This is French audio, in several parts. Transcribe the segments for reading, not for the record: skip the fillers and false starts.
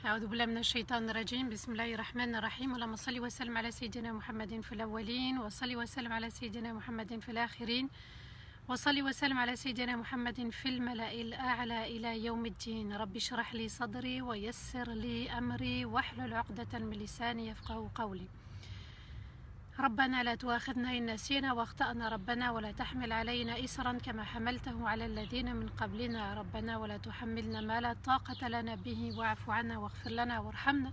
أعوذ بالله من الشيطان الرجيم. بسم الله الرحمن الرحيم. اللهم صل وسلم على سيدنا محمد في الأولين، وصل وسلم على سيدنا محمد في الآخرين، وصل وسلم على سيدنا محمد في الملأ الأعلى إلى يوم الدين. رب اشرح لي صدري ويسر لي أمري واحلل عقدة من لساني يفقهوا قولي. ربنا لا تؤاخذنا إن نسينا واخطأنا ربنا، ولا تحمل علينا إصرا كما حملته على الذين من قبلنا ربنا، ولا تحملنا ما لا طاقة لنا به واعف عنا واغفر لنا وارحمنا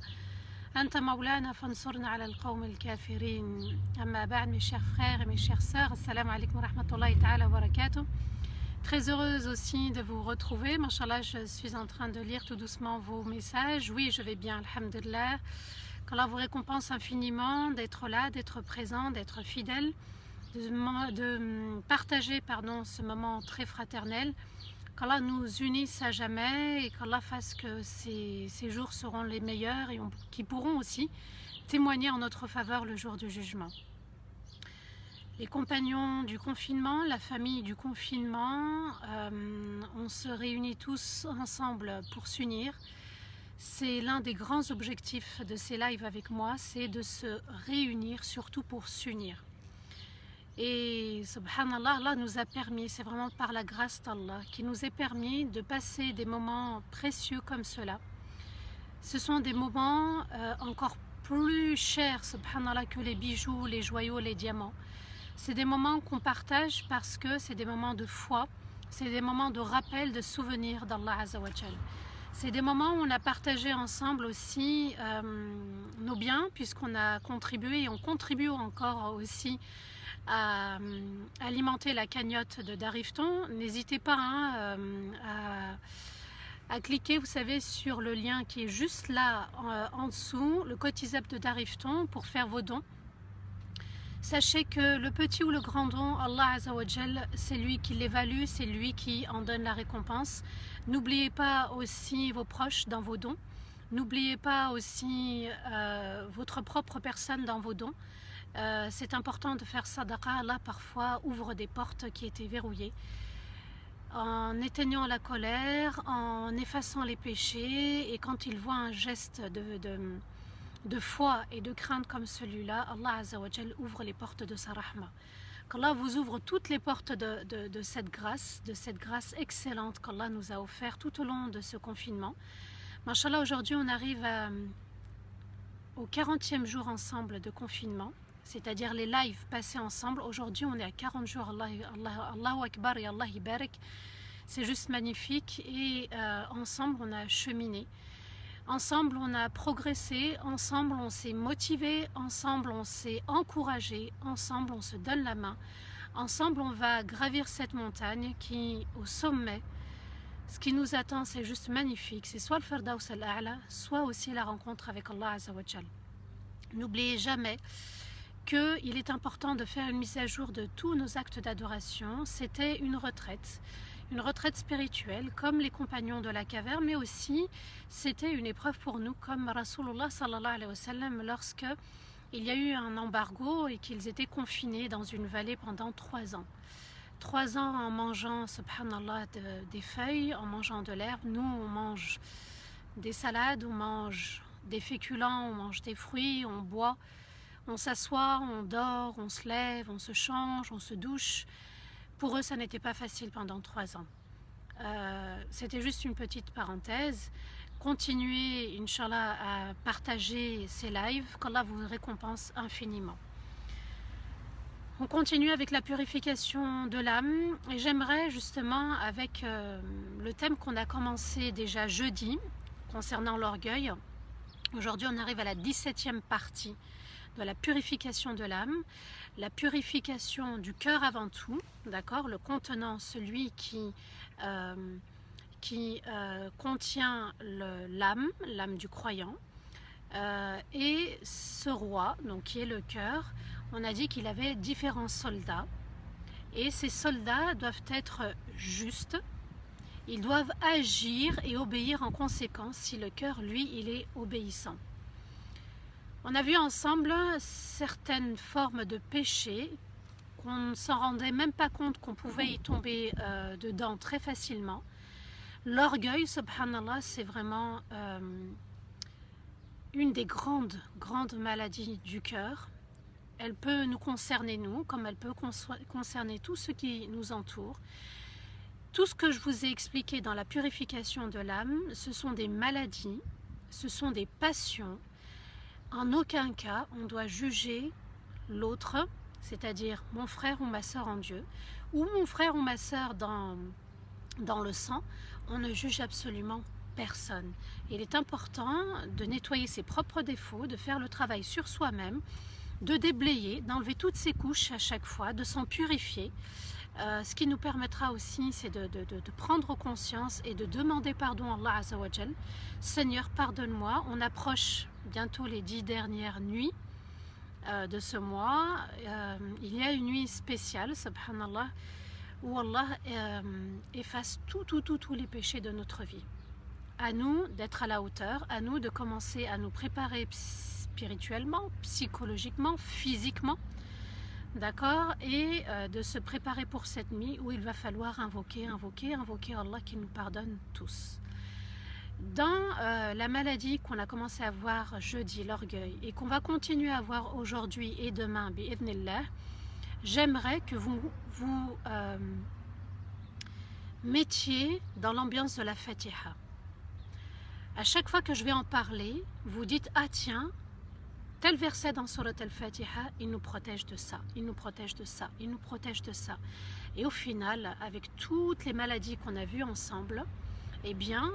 أنت مولانا فانصرنا على القوم الكافرين. أما بعد, mes chers frères et mes chères sœurs, assalamu alaikum wa rahmatullahi ta'ala wa barakatuh. Très heureuse aussi de vous retrouver. Mashallah, je suis en train de lire tout doucement vos messages. Oui, je vais bien, alhamdulillah. Qu'Allah vous récompense infiniment d'être là, d'être présent, d'être fidèle, de partager ce moment très fraternel. Qu'Allah nous unisse à jamais et qu'Allah fasse que ces jours seront les meilleurs et qui pourront aussi témoigner en notre faveur le jour du jugement. Les compagnons du confinement, la famille du confinement, on se réunit tous ensemble pour s'unir. C'est l'un des grands objectifs de ces lives avec moi, c'est de se réunir, surtout pour s'unir. Et subhanallah, Allah nous a permis, c'est vraiment par la grâce d'Allah, qui nous est permis de passer des moments précieux comme cela. Ce sont des moments encore plus chers, subhanallah, que les bijoux, les joyaux, les diamants. C'est des moments qu'on partage parce que c'est des moments de foi, c'est des moments de rappel, de souvenir d'Allah Azza wa Jal. C'est des moments où on a partagé ensemble aussi nos biens, puisqu'on a contribué et on contribue encore aussi à alimenter la cagnotte de Darifton. N'hésitez pas à cliquer, vous savez, sur le lien qui est juste là en dessous, le code ISAP de Darifton, pour faire vos dons. Sachez que le petit ou le grand don, Allah Azza wa Jal, c'est lui qui l'évalue, c'est lui qui en donne la récompense. N'oubliez pas aussi vos proches dans vos dons. N'oubliez pas aussi votre propre personne dans vos dons. C'est important de faire sadaqa. Allah parfois ouvre des portes qui étaient verrouillées. En éteignant la colère, en effaçant les péchés, et quand il voit un geste de foi et de crainte comme celui-là, Allah Azza wa Jal ouvre les portes de sa rahma. Qu'Allah vous ouvre toutes les portes de cette grâce excellente qu'Allah nous a offert tout au long de ce confinement. Mashallah, aujourd'hui on arrive au 40e jour ensemble de confinement, c'est-à-dire les lives passés ensemble. Aujourd'hui on est à 40 jours, Allahu Akbar et Allah Ibarak. C'est juste magnifique et ensemble on a cheminé. Ensemble, on a progressé, ensemble, on s'est motivé, ensemble, on s'est encouragé, ensemble, on se donne la main. Ensemble, on va gravir cette montagne qui, au sommet, ce qui nous attend, c'est juste magnifique. C'est soit le Firdaus al-A'la, soit aussi la rencontre avec Allah Azza wa Jal. N'oubliez jamais qu'il est important de faire une mise à jour de tous nos actes d'adoration. C'était une retraite spirituelle, comme les compagnons de la caverne, mais aussi c'était une épreuve pour nous, comme Rasulullah sallallahu alayhi wa sallam, lorsque il y a eu un embargo et qu'ils étaient confinés dans une vallée pendant 3 ans. 3 ans en mangeant, subhanallah, des feuilles, en mangeant de l'herbe. Nous, on mange des salades, on mange des féculents, on mange des fruits, on boit, on s'assoit, on dort, on se lève, on se change, on se douche. Pour eux, ça n'était pas facile pendant 3 ans. C'était juste une petite parenthèse. Continuez, Inch'Allah, à partager ces lives, qu'Allah vous récompense infiniment. On continue avec la purification de l'âme. Et j'aimerais justement, avec le thème qu'on a commencé déjà jeudi, concernant l'orgueil. Aujourd'hui, on arrive à la 17e partie de la purification de l'âme, la purification du cœur avant tout, d'accord, le contenant, celui qui contient l'âme du croyant, et ce roi, donc qui est le cœur. On a dit qu'il avait différents soldats, et ces soldats doivent être justes, ils doivent agir et obéir en conséquence si le cœur, lui, il est obéissant. On a vu ensemble certaines formes de péché qu'on ne s'en rendait même pas compte qu'on pouvait y tomber dedans très facilement. L'orgueil, subhanallah, c'est vraiment une des grandes maladies du cœur. Elle peut nous concerner nous, comme elle peut concerner tout ce qui nous entoure. Tout ce que je vous ai expliqué dans la purification de l'âme, ce sont des maladies, ce sont des passions. En aucun cas, on doit juger l'autre, c'est-à-dire mon frère ou ma sœur en Dieu, ou mon frère ou ma sœur dans le sang. On ne juge absolument personne. Il est important de nettoyer ses propres défauts, de faire le travail sur soi-même, de déblayer, d'enlever toutes ces couches à chaque fois, de s'en purifier. Ce qui nous permettra aussi, c'est de prendre conscience et de demander pardon à Allah Azza wa Jal. Seigneur, pardonne-moi. On approche bientôt les 10 dernières nuits de ce mois. Il y a une nuit spéciale, subhanallah, où Allah efface tous les péchés de notre vie. À nous d'être à la hauteur, à nous de commencer à nous préparer spirituellement, psychologiquement, physiquement, d'accord, et de se préparer pour cette nuit où il va falloir invoquer Allah qui nous pardonne tous. Dans la maladie qu'on a commencé à voir jeudi, l'orgueil, et qu'on va continuer à voir aujourd'hui et demain, bi'idhnillah, j'aimerais que vous mettiez dans l'ambiance de la Fatiha. À chaque fois que je vais en parler, vous dites « Ah tiens, tel verset dans Surat al-Fatiha, il nous protège de ça, il nous protège de ça, il nous protège de ça. » Et au final, avec toutes les maladies qu'on a vues ensemble, eh bien,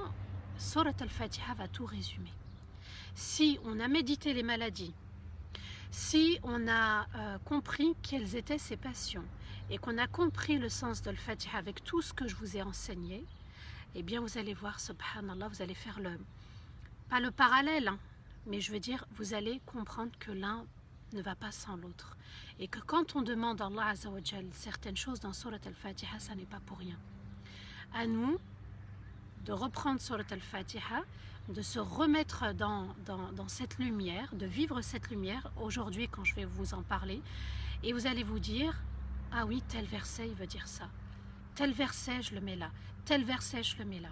Surat al-Fatiha va tout résumer. Si on a médité les maladies, si on a compris quelles étaient ses passions, et qu'on a compris le sens de l'Fatiha avec tout ce que je vous ai enseigné, eh bien vous allez voir, subhanallah, vous allez faire pas le parallèle, hein, mais je veux dire, vous allez comprendre que l'un ne va pas sans l'autre. Et que quand on demande à Allah Azza wa Jal certaines choses dans Surat al-Fatiha, ça n'est pas pour rien. À nous de reprendre Surat al-Fatiha, de se remettre dans cette lumière, de vivre cette lumière aujourd'hui quand je vais vous en parler. Et vous allez vous dire, ah oui, tel verset, il veut dire ça. Tel verset, je le mets là. Tel verset, je le mets là.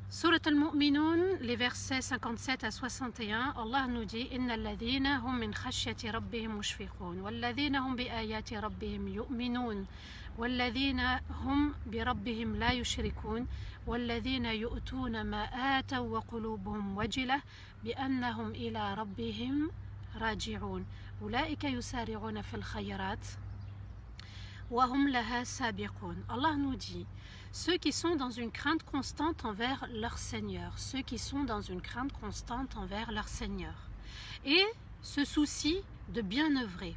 Surat al-Mu'minun, les versets 57 à 61, Allah nous dit « Inna alladhina hum min khashyati rabbihim mushfiqun, walladhina hum bi ayati rabbihim yu'minun, walladhina hum bi rabbihim la yushrikun, walladhina yu'tuna ma ataw wa qulubuhum wajilah, bi annahum ila rabbihim raji'un, ulaika yusari'una fil khayrat, wa hum laha sabiqun » Allah nous dit ceux qui sont dans une crainte constante envers leur Seigneur, ceux qui sont dans une crainte constante envers leur Seigneur, et ce souci de bien œuvrer.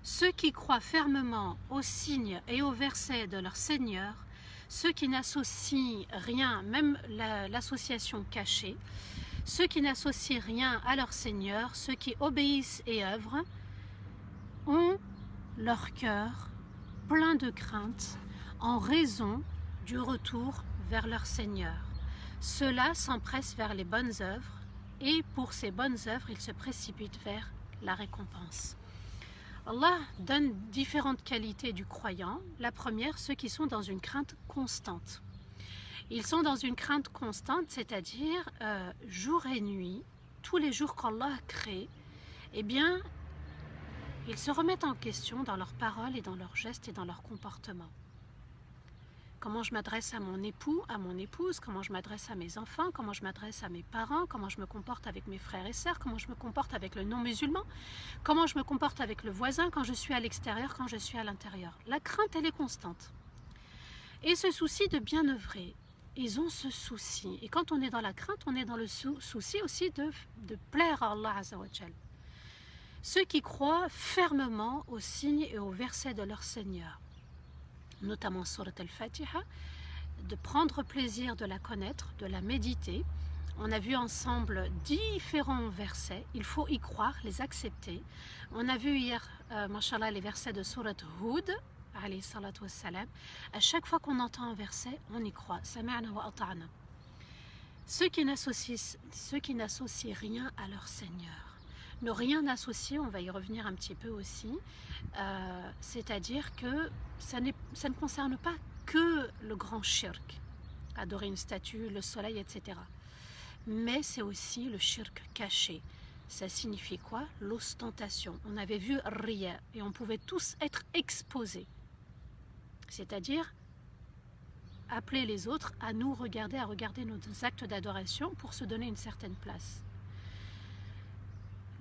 Ceux qui croient fermement aux signes et aux versets de leur Seigneur, ceux qui n'associent rien, même l'association cachée, ceux qui n'associent rien à leur Seigneur, ceux qui obéissent et œuvrent, ont leur cœur plein de crainte en raison du retour vers leur Seigneur. Ceux-là s'empressent vers les bonnes œuvres et pour ces bonnes œuvres, ils se précipitent vers la récompense. Allah donne différentes qualités du croyant. La première, ceux qui sont dans une crainte constante. Ils sont dans une crainte constante, c'est-à-dire jour et nuit, tous les jours qu'Allah a créés, eh bien, ils se remettent en question dans leurs paroles et dans leurs gestes et dans leur comportement. Comment je m'adresse à mon époux, à mon épouse, comment je m'adresse à mes enfants, comment je m'adresse à mes parents, comment je me comporte avec mes frères et sœurs, comment je me comporte avec le non-musulman, comment je me comporte avec le voisin quand je suis à l'extérieur, quand je suis à l'intérieur. La crainte, elle est constante. Et ce souci de bien œuvrer, ils ont ce souci. Et quand on est dans la crainte, on est dans le souci aussi de plaire à Allah Azza wa Jal. Ceux qui croient fermement aux signes et aux versets de leur Seigneur, notamment Surat al-Fatiha, de prendre plaisir de la connaître, de la méditer. On a vu ensemble différents versets, il faut y croire, les accepter. On a vu hier, mashallah, les versets de Surat Hud, alayhi salatu wassalam. À chaque fois qu'on entend un verset, on y croit. Sami'na wa ata'na. Ceux qui n'associent rien à leur Seigneur. Ne rien associer, on va y revenir un petit peu aussi, c'est-à-dire que ça ne concerne pas que le grand shirk, adorer une statue, le soleil, etc. mais c'est aussi le shirk caché. Ça signifie quoi? L'ostentation. On avait vu riya et on pouvait tous être exposés. C'est-à-dire appeler les autres à nous regarder, à regarder nos actes d'adoration pour se donner une certaine place.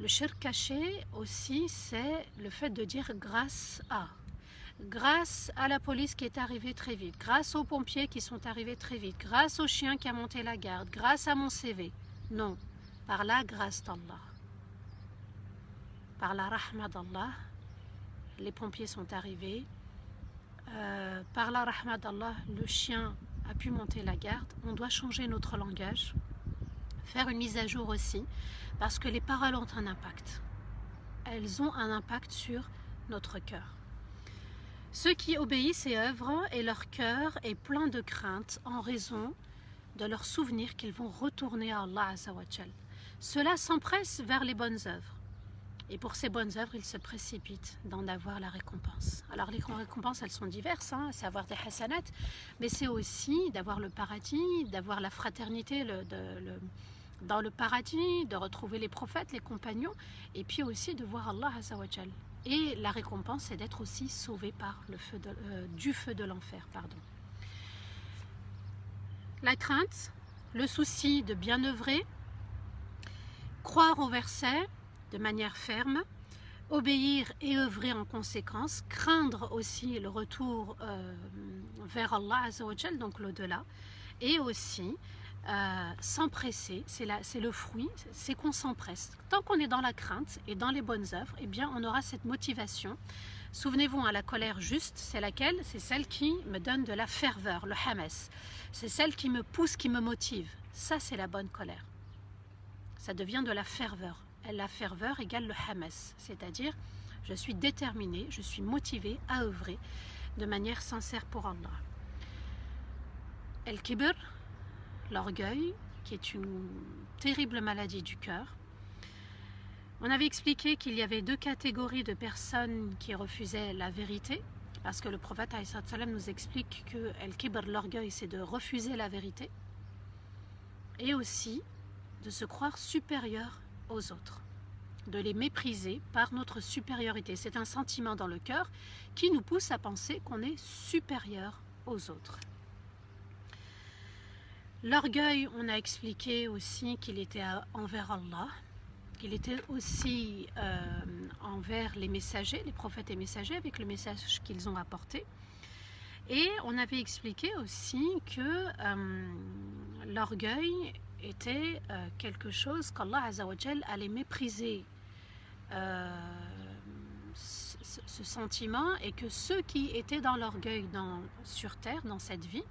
Le shirk caché aussi, c'est le fait de dire grâce à la police qui est arrivée très vite, grâce aux pompiers qui sont arrivés très vite, grâce au chien qui a monté la garde, grâce à mon CV. Non, par la grâce d'Allah, par la rahma d'Allah, les pompiers sont arrivés. Par la rahma d'Allah, le chien a pu monter la garde. On doit changer notre langage, faire une mise à jour aussi, parce que les paroles ont un impact. Elles ont un impact sur notre cœur. Ceux qui obéissent et œuvrent, et leur cœur est plein de crainte en raison de leur souvenir qu'ils vont retourner à Allah Azza wa Jal. Ceux-là s'empressent vers les bonnes œuvres. Et pour ces bonnes œuvres, ils se précipitent d'en avoir la récompense. Alors les récompenses, elles sont diverses, c'est avoir des hasanat, mais c'est aussi d'avoir le paradis, d'avoir la fraternité dans le paradis, de retrouver les prophètes, les compagnons, et puis aussi de voir Allah Azza wa Jal. Et la récompense, c'est d'être aussi sauvé par du feu de l'enfer. La crainte, le souci de bien œuvrer, croire au verset de manière ferme, obéir et œuvrer en conséquence, craindre aussi le retour vers Allah Azza wa Jal, donc l'au-delà, et aussi s'empresser, c'est le fruit, c'est qu'on s'empresse. Tant qu'on est dans la crainte et dans les bonnes œuvres, eh bien on aura cette motivation. Souvenez-vous, la colère juste, c'est laquelle? C'est celle qui me donne de la ferveur, le hamas. C'est celle qui me pousse, qui me motive. Ça, c'est la bonne colère. Ça devient de la ferveur. La ferveur égale le hamas, c'est-à-dire je suis déterminée, je suis motivée à œuvrer de manière sincère pour Allah. El-Kibr, l'orgueil, qui est une terrible maladie du cœur. On avait expliqué qu'il y avait deux catégories de personnes qui refusaient la vérité, parce que le prophète nous explique que El-Kibr, l'orgueil, c'est de refuser la vérité, et aussi de se croire supérieur aux autres, de les mépriser par notre supériorité. C'est un sentiment dans le cœur qui nous pousse à penser qu'on est supérieur aux autres. L'orgueil, on a expliqué aussi qu'il était envers Allah, qu'il était aussi envers les messagers, les prophètes et messagers, avec le message qu'ils ont apporté. Et on avait expliqué aussi que l'orgueil était quelque chose qu'Allah Azza wa Jal allait mépriser ce sentiment, et que ceux qui étaient dans l'orgueil sur terre, dans cette vie,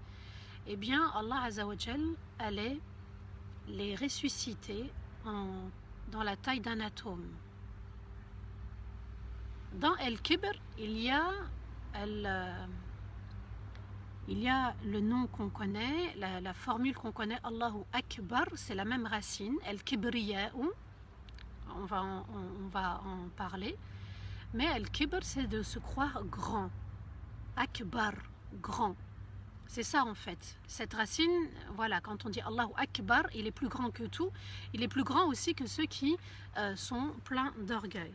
eh bien Allah Azza wa Jal allait les ressusciter dans la taille d'un atome. Dans El-Kibr, il y a le nom qu'on connaît, la formule qu'on connaît, Allahu Akbar, c'est la même racine, El-Kibriya'u, on va en parler, mais El-Kibr, c'est de se croire grand, Akbar, grand. C'est ça en fait, cette racine, voilà, quand on dit Allahu Akbar, il est plus grand que tout, il est plus grand aussi que ceux qui sont pleins d'orgueil.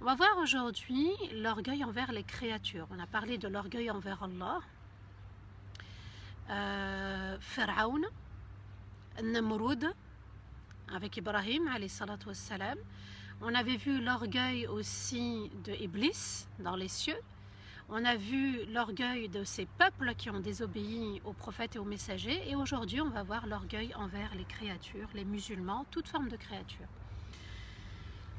On va voir aujourd'hui l'orgueil envers les créatures. On a parlé de l'orgueil envers Allah, Pharaon, Namrud, avec Ibrahim, alayhi salatu wassalam. On avait vu l'orgueil aussi de Iblis dans les cieux. On a vu l'orgueil de ces peuples qui ont désobéi aux prophètes et aux messagers. Et aujourd'hui, on va voir l'orgueil envers les créatures, les musulmans, toute forme de créature.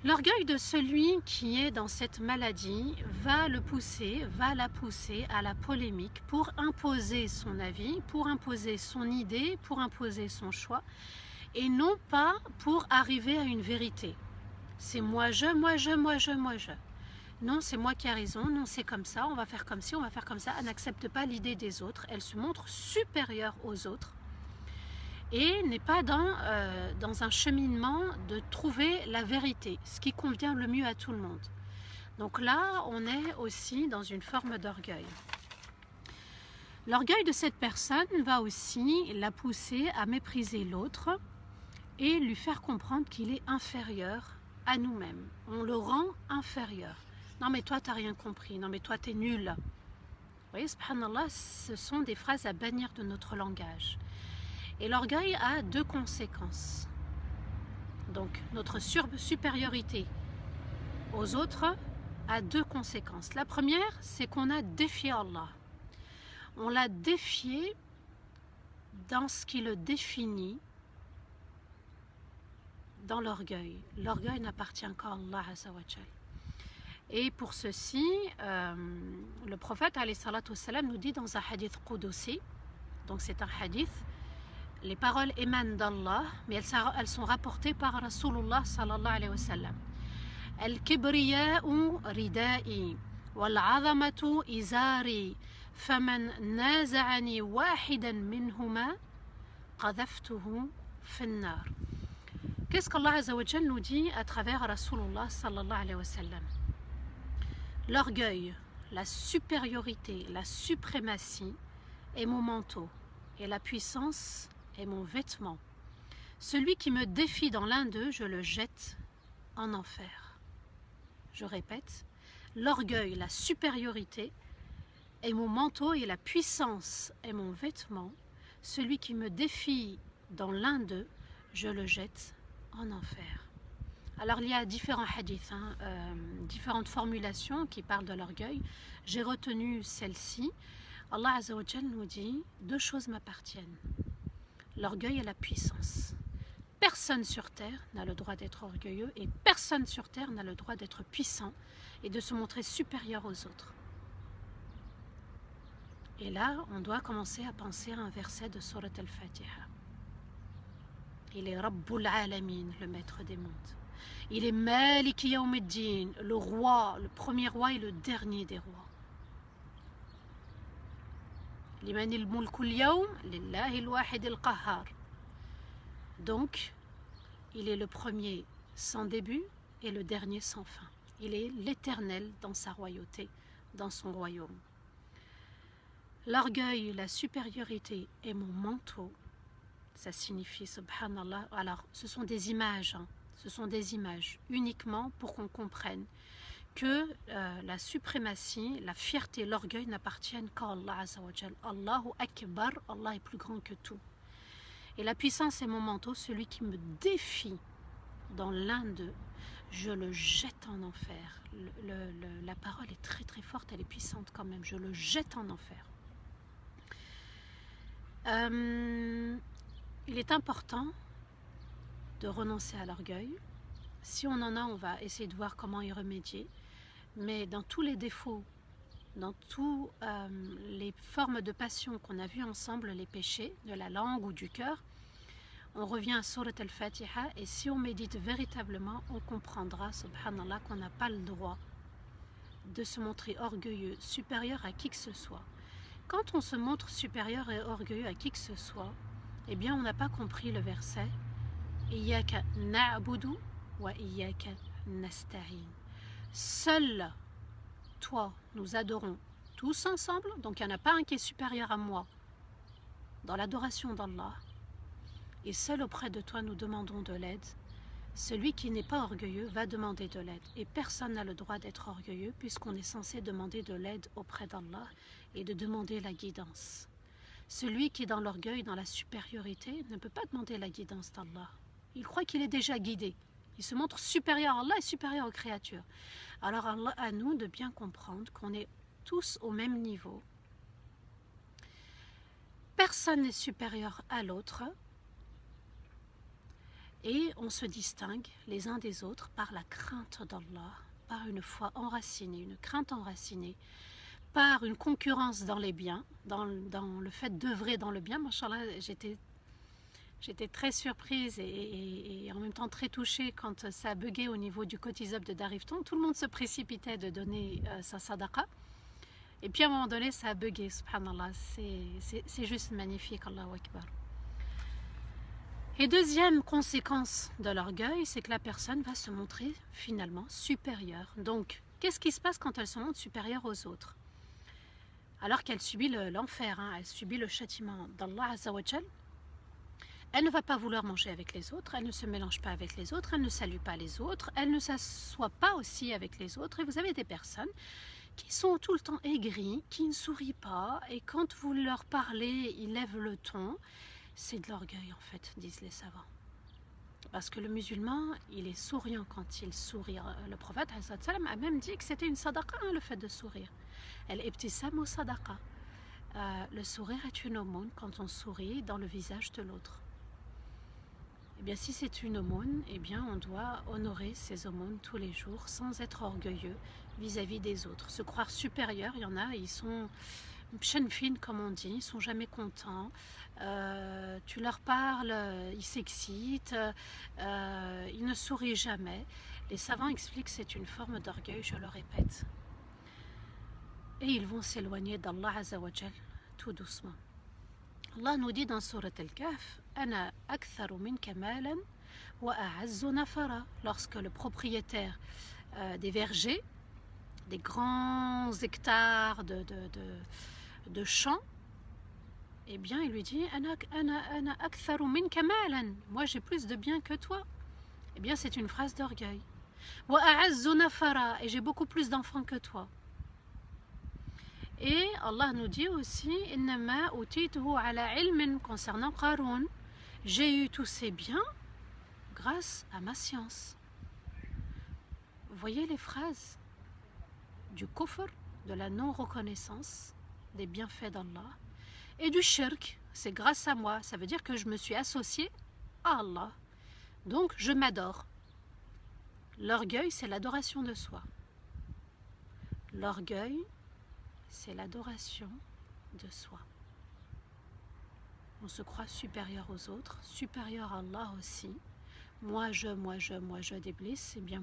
L'orgueil de celui qui est dans cette maladie va la pousser à la polémique pour imposer son avis, pour imposer son idée, pour imposer son choix, et non pas pour arriver à une vérité. C'est moi je. Non, c'est moi qui ai raison, non, c'est comme ça, on va faire comme ci, on va faire comme ça. Elle n'accepte pas l'idée des autres, elle se montre supérieure aux autres et n'est pas dans un cheminement de trouver la vérité, ce qui convient le mieux à tout le monde. Donc là, on est aussi dans une forme d'orgueil. L'orgueil de cette personne va aussi la pousser à mépriser l'autre et lui faire comprendre qu'il est inférieur à nous-mêmes. On le rend inférieur. Non mais toi t'as rien compris, non mais toi t'es nul. Vous voyez, subhanallah, ce sont des phrases à bannir de notre langage. Et l'orgueil a deux conséquences. Donc notre supériorité aux autres a deux conséquences. La première, c'est qu'on a défié Allah. On l'a défié dans ce qui le définit, dans l'orgueil. L'orgueil n'appartient qu'à Allah Azza wa Jal. Et pour ceci, le prophète alayhi salatu wassalam nous dit dans un hadith Qudusi, donc c'est un hadith, les paroles émanent d'Allah, mais elles sont rapportées par Rasulullah sallallahu alayhi wa sallam. Al-kibriya'u ridai, wal-'azamatu izari, faman naza'ani wahidan minhuma, qadhaftuhu fin-nar. Qu'est-ce qu'Allah Azza wa Jal nous dit à travers Rasulullah sallallahu alayhi wa sallam? L'orgueil, la supériorité, la suprématie est mon manteau et la puissance est mon vêtement. Celui qui me défie dans l'un d'eux, je le jette en enfer. Je répète, l'orgueil, la supériorité est mon manteau et la puissance est mon vêtement. Celui qui me défie dans l'un d'eux, je le jette en enfer. Alors il y a différents hadiths, différentes formulations qui parlent de l'orgueil. J'ai retenu celle-ci. Allah Azza wa Jal nous dit, deux choses m'appartiennent. L'orgueil et la puissance. Personne sur terre n'a le droit d'être orgueilleux et personne sur terre n'a le droit d'être puissant et de se montrer supérieur aux autres. Et là, on doit commencer à penser à un verset de Surat Al-Fatiha. Il est Rabbul Alamin, le maître des mondes. Il est Malik Yawmiddin, le roi, le premier roi et le dernier des rois. Limanil mulkul yawm, lillahi al-wahid al-qahhar. Donc, il est le premier sans début et le dernier sans fin. Il est l'éternel dans sa royauté, dans son royaume. L'orgueil, la supériorité est mon manteau. Ça signifie, subhanallah, alors ce sont des images, ce sont des images uniquement pour qu'on comprenne que la suprématie, la fierté, l'orgueil n'appartiennent qu'à Allah Azza wa Jal. Allahu Akbar, Allah est plus grand que tout. Et la puissance est mon manteau, celui qui me défie dans l'un d'eux, je le jette en enfer. La parole est très très forte, elle est puissante quand même, je le jette en enfer. Il est important de renoncer à l'orgueil. Si on en a, on va essayer de voir comment y remédier. Mais dans tous les défauts, dans toutes les formes de passion qu'on a vues ensemble, les péchés de la langue ou du cœur, on revient à Surat Al-Fatiha et si on médite véritablement, on comprendra, subhanallah, qu'on n'a pas le droit de se montrer orgueilleux, supérieur à qui que ce soit. Quand on se montre supérieur et orgueilleux à qui que ce soit, eh bien on n'a pas compris le verset « Iyaka na'budu wa iyaka nasta'in » Seul toi, nous adorons tous ensemble, donc il n'y en a pas un qui est supérieur à moi dans l'adoration d'Allah, et seul auprès de toi nous demandons de l'aide. Celui qui n'est pas orgueilleux va demander de l'aide, et personne n'a le droit d'être orgueilleux puisqu'on est censé demander de l'aide auprès d'Allah et de demander la guidance. Celui qui est dans l'orgueil, dans la supériorité, ne peut pas demander la guidance d'Allah. Il croit qu'il est déjà guidé. Il se montre supérieur à Allah et supérieur aux créatures. Alors Allah, à nous de bien comprendre qu'on est tous au même niveau. Personne n'est supérieur à l'autre. Et on se distingue les uns des autres par la crainte d'Allah, par une foi enracinée, une crainte enracinée, par une concurrence dans les biens, dans le fait d'œuvrer dans le bien. Machallah, j'étais très surprise et en même temps très touchée quand ça a bugué au niveau du Kotizab de Darifton. Tout le monde se précipitait de donner sa sadaqa. Et puis à un moment donné, ça a bugué, subhanallah. C'est juste magnifique, Allahu Akbar. Et deuxième conséquence de l'orgueil, c'est que la personne va se montrer finalement supérieure. Donc, qu'est-ce qui se passe quand elle se montre supérieure aux autres? Alors qu'elle subit l'enfer, elle subit le châtiment d'Allah Azza wa Jal. Elle ne va pas vouloir manger avec les autres, elle ne se mélange pas avec les autres, elle ne salue pas les autres, elle ne s'assoit pas aussi avec les autres. Et vous avez des personnes qui sont tout le temps aigries, qui ne sourient pas, et quand vous leur parlez, ils lèvent le ton. C'est de l'orgueil en fait, disent les savants. Parce que le musulman, il est souriant quand il sourit. Le prophète a même dit que c'était une sadaqa, hein, le fait de sourire. El-ibtisam ou sadaqa. Le sourire est une aumône quand on sourit dans le visage de l'autre. Eh bien, si c'est une aumône, eh bien, on doit honorer ces aumônes tous les jours sans être orgueilleux vis-à-vis des autres. Se croire supérieur, il y en a, ils sont fine comme on dit, ils sont jamais contents. Tu leur parles, ils s'excitent, ils ne sourient jamais. Les savants expliquent que c'est une forme d'orgueil, je le répète. Et ils vont s'éloigner d'Allah Azzawajal tout doucement. Allah nous dit dans Surat Al-Kahf, Ana aktharu minka malan wa a'azzu nafara. Lorsque le propriétaire des vergers, des grands hectares de champs, eh bien il lui dit Ana aktharu minka malan. Moi j'ai plus de biens que toi. Eh bien c'est une phrase d'orgueil. Wa a'azzu nafara. Et j'ai beaucoup plus d'enfants que toi. Et Allah nous dit aussi Innama utituhu ala ilmin concernant Qarun. J'ai eu tous ces biens grâce à ma science. Vous voyez les phrases du kufr, de la non-reconnaissance des bienfaits d'Allah, et du shirk, c'est grâce à moi. Ça veut dire que je me suis associé à Allah. Donc je m'adore. L'orgueil, c'est l'adoration de soi. L'orgueil, c'est l'adoration de soi. On se croit supérieur aux autres, supérieur à Allah aussi. Moi je d'Iblis, eh bien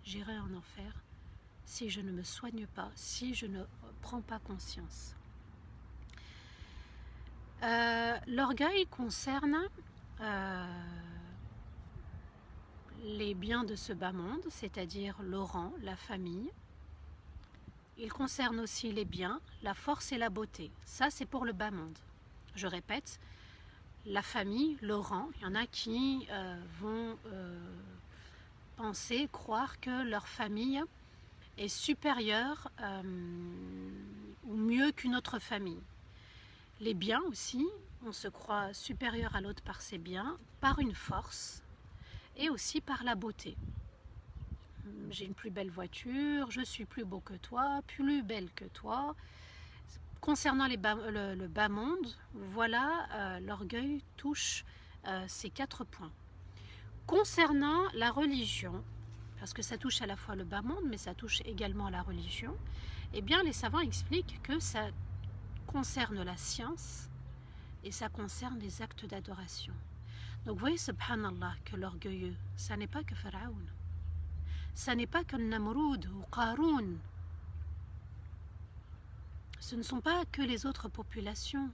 j'irai en enfer si je ne me soigne pas, si je ne prends pas conscience. L'orgueil concerne les biens de ce bas monde, c'est-à-dire le rang, la famille. Il concerne aussi les biens, la force et la beauté. Ça, c'est pour le bas monde. Je répète, la famille, le rang, il y en a qui vont penser, croire que leur famille est supérieure ou mieux qu'une autre famille. Les biens aussi, on se croit supérieur à l'autre par ses biens, par une force et aussi par la beauté. J'ai une plus belle voiture, je suis plus beau que toi, plus belle que toi. Concernant le bas monde, voilà, l'orgueil touche ces 4 points. Concernant la religion, parce que ça touche à la fois le bas monde, mais ça touche également la religion, eh bien les savants expliquent que ça concerne la science et ça concerne les actes d'adoration. Donc vous voyez, subhanallah, que l'orgueilleux, ça n'est pas que Pharaon. Ça n'est pas que Namroud ou Qarun. Ce ne sont pas que les autres populations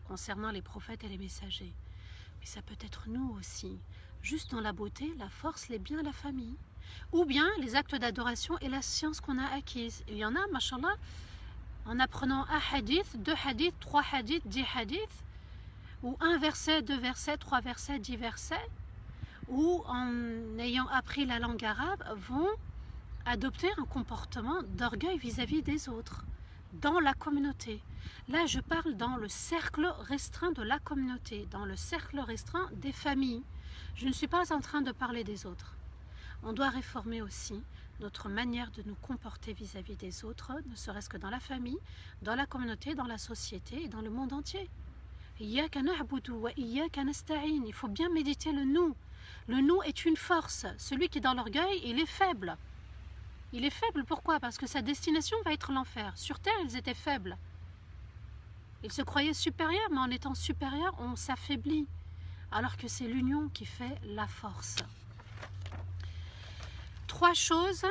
concernant les prophètes et les messagers. Mais ça peut être nous aussi. Juste dans la beauté, la force, les biens, la famille. Ou bien les actes d'adoration et la science qu'on a acquise. Il y en a, mashallah, en apprenant un hadith, 2 hadiths, 3 hadiths, 10 hadiths, ou 1 verset, 2 versets, 3 versets, 10 versets, ou en ayant appris la langue arabe, vont adopter un comportement d'orgueil vis-à-vis des autres, dans la communauté. Là, je parle dans le cercle restreint de la communauté, dans le cercle restreint des familles. Je ne suis pas en train de parler des autres. On doit réformer aussi notre manière de nous comporter vis-à-vis des autres, ne serait-ce que dans la famille, dans la communauté, dans la société et dans le monde entier. Il faut bien méditer le nous. Le nous est une force. Celui qui est dans l'orgueil, il est faible. Il est faible, pourquoi? Parce que sa destination va être l'enfer. Sur terre, ils étaient faibles. Ils se croyaient supérieurs, mais en étant supérieurs, on s'affaiblit. Alors que c'est l'union qui fait la force. 3 choses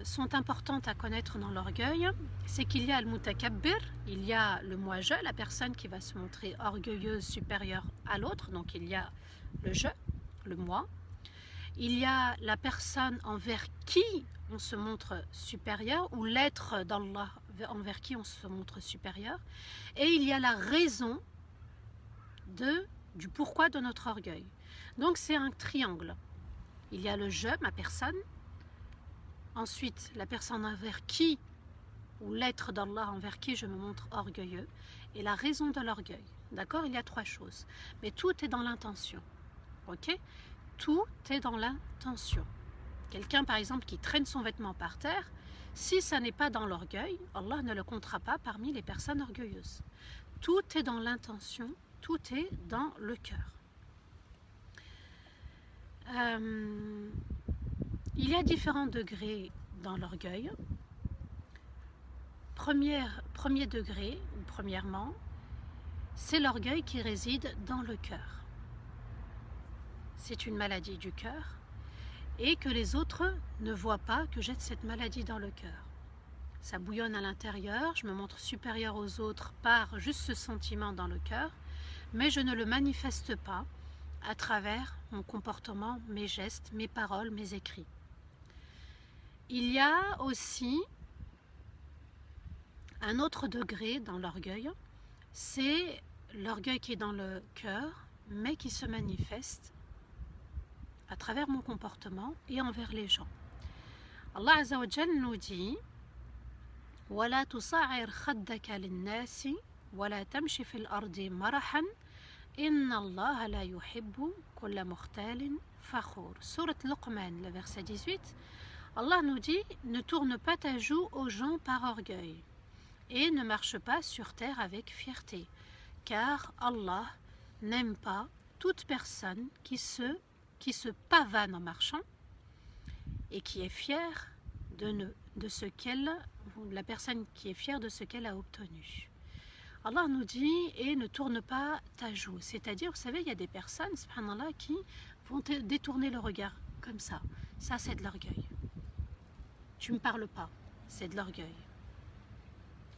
sont importantes à connaître dans l'orgueil. C'est qu'il y a le mutakabbir, il y a le moi-je, la personne qui va se montrer orgueilleuse, supérieure à l'autre. Donc il y a le je, le moi. Il y a la personne envers qui on se montre supérieur, ou l'être d'Allah envers qui on se montre supérieur. Et il y a la raison de du pourquoi de notre orgueil. Donc c'est un triangle. Il y a le je, ma personne, ensuite la personne envers qui, ou l'être d'Allah envers qui je me montre orgueilleux, et la raison de l'orgueil. D'accord? Il y a 3 choses. Mais tout est dans l'intention. Ok? Tout est dans l'intention. Quelqu'un par exemple qui traîne son vêtement par terre, si ça n'est pas dans l'orgueil, Allah ne le comptera pas parmi les personnes orgueilleuses. Tout est dans l'intention, tout est dans le cœur. Il y a différents degrés dans l'orgueil. Premier degré, ou premièrement, c'est l'orgueil qui réside dans le cœur. C'est une maladie du cœur et que les autres ne voient pas que j'ai cette maladie dans le cœur. Ça bouillonne à l'intérieur, je me montre supérieure aux autres par juste ce sentiment dans le cœur, mais je ne le manifeste pas à travers mon comportement, mes gestes, mes paroles, mes écrits. Il y a aussi un autre degré dans l'orgueil, c'est l'orgueil qui est dans le cœur, mais qui se manifeste à travers mon comportement et envers les gens. Allah Azza wa Jal nous dit وَلَا تُصَعِّرْ خَدَّكَ لِلنَّاسِ وَلَا تَمْشِ فِي الْأَرْضِ مَرَحًا إِنَّ اللَّهَ لَا يُحِبُّ كُلَّ مُخْتَالٍ فَخُورٍ. Sourate Luqman, le verset 18. Allah nous dit, ne tourne pas ta joue aux gens par orgueil et ne marche pas sur terre avec fierté, car Allah n'aime pas toute personne qui se pavane en marchant et qui est fière de ce qu'elle, la personne qui est fière de ce qu'elle a obtenu. Allah nous dit, et ne tourne pas ta joue, c'est-à-dire, vous savez, il y a des personnes, subhanallah, qui vont détourner le regard comme ça c'est de l'orgueil. Tu ne me parles pas, c'est de l'orgueil.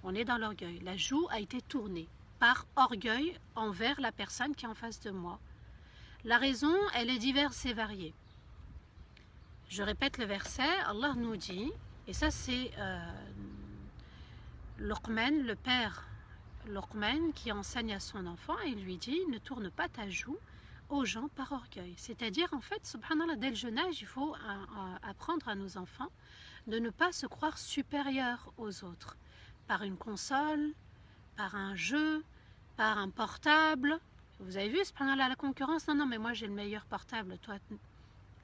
On est dans l'orgueil. La joue a été tournée par orgueil envers la personne qui est en face de moi. La raison, elle est diverse et variée. Je répète le verset, Allah nous dit, et ça c'est Luqman, le père Luqman, qui enseigne à son enfant et lui dit, ne tourne pas ta joue aux gens par orgueil. C'est-à-dire, en fait, subhanallah, dès le jeune âge, il faut apprendre à nos enfants de ne pas se croire supérieurs aux autres. Par une console, par un jeu, par un portable. Vous avez vu, subhanallah, la concurrence, non, mais moi j'ai le meilleur portable, toi.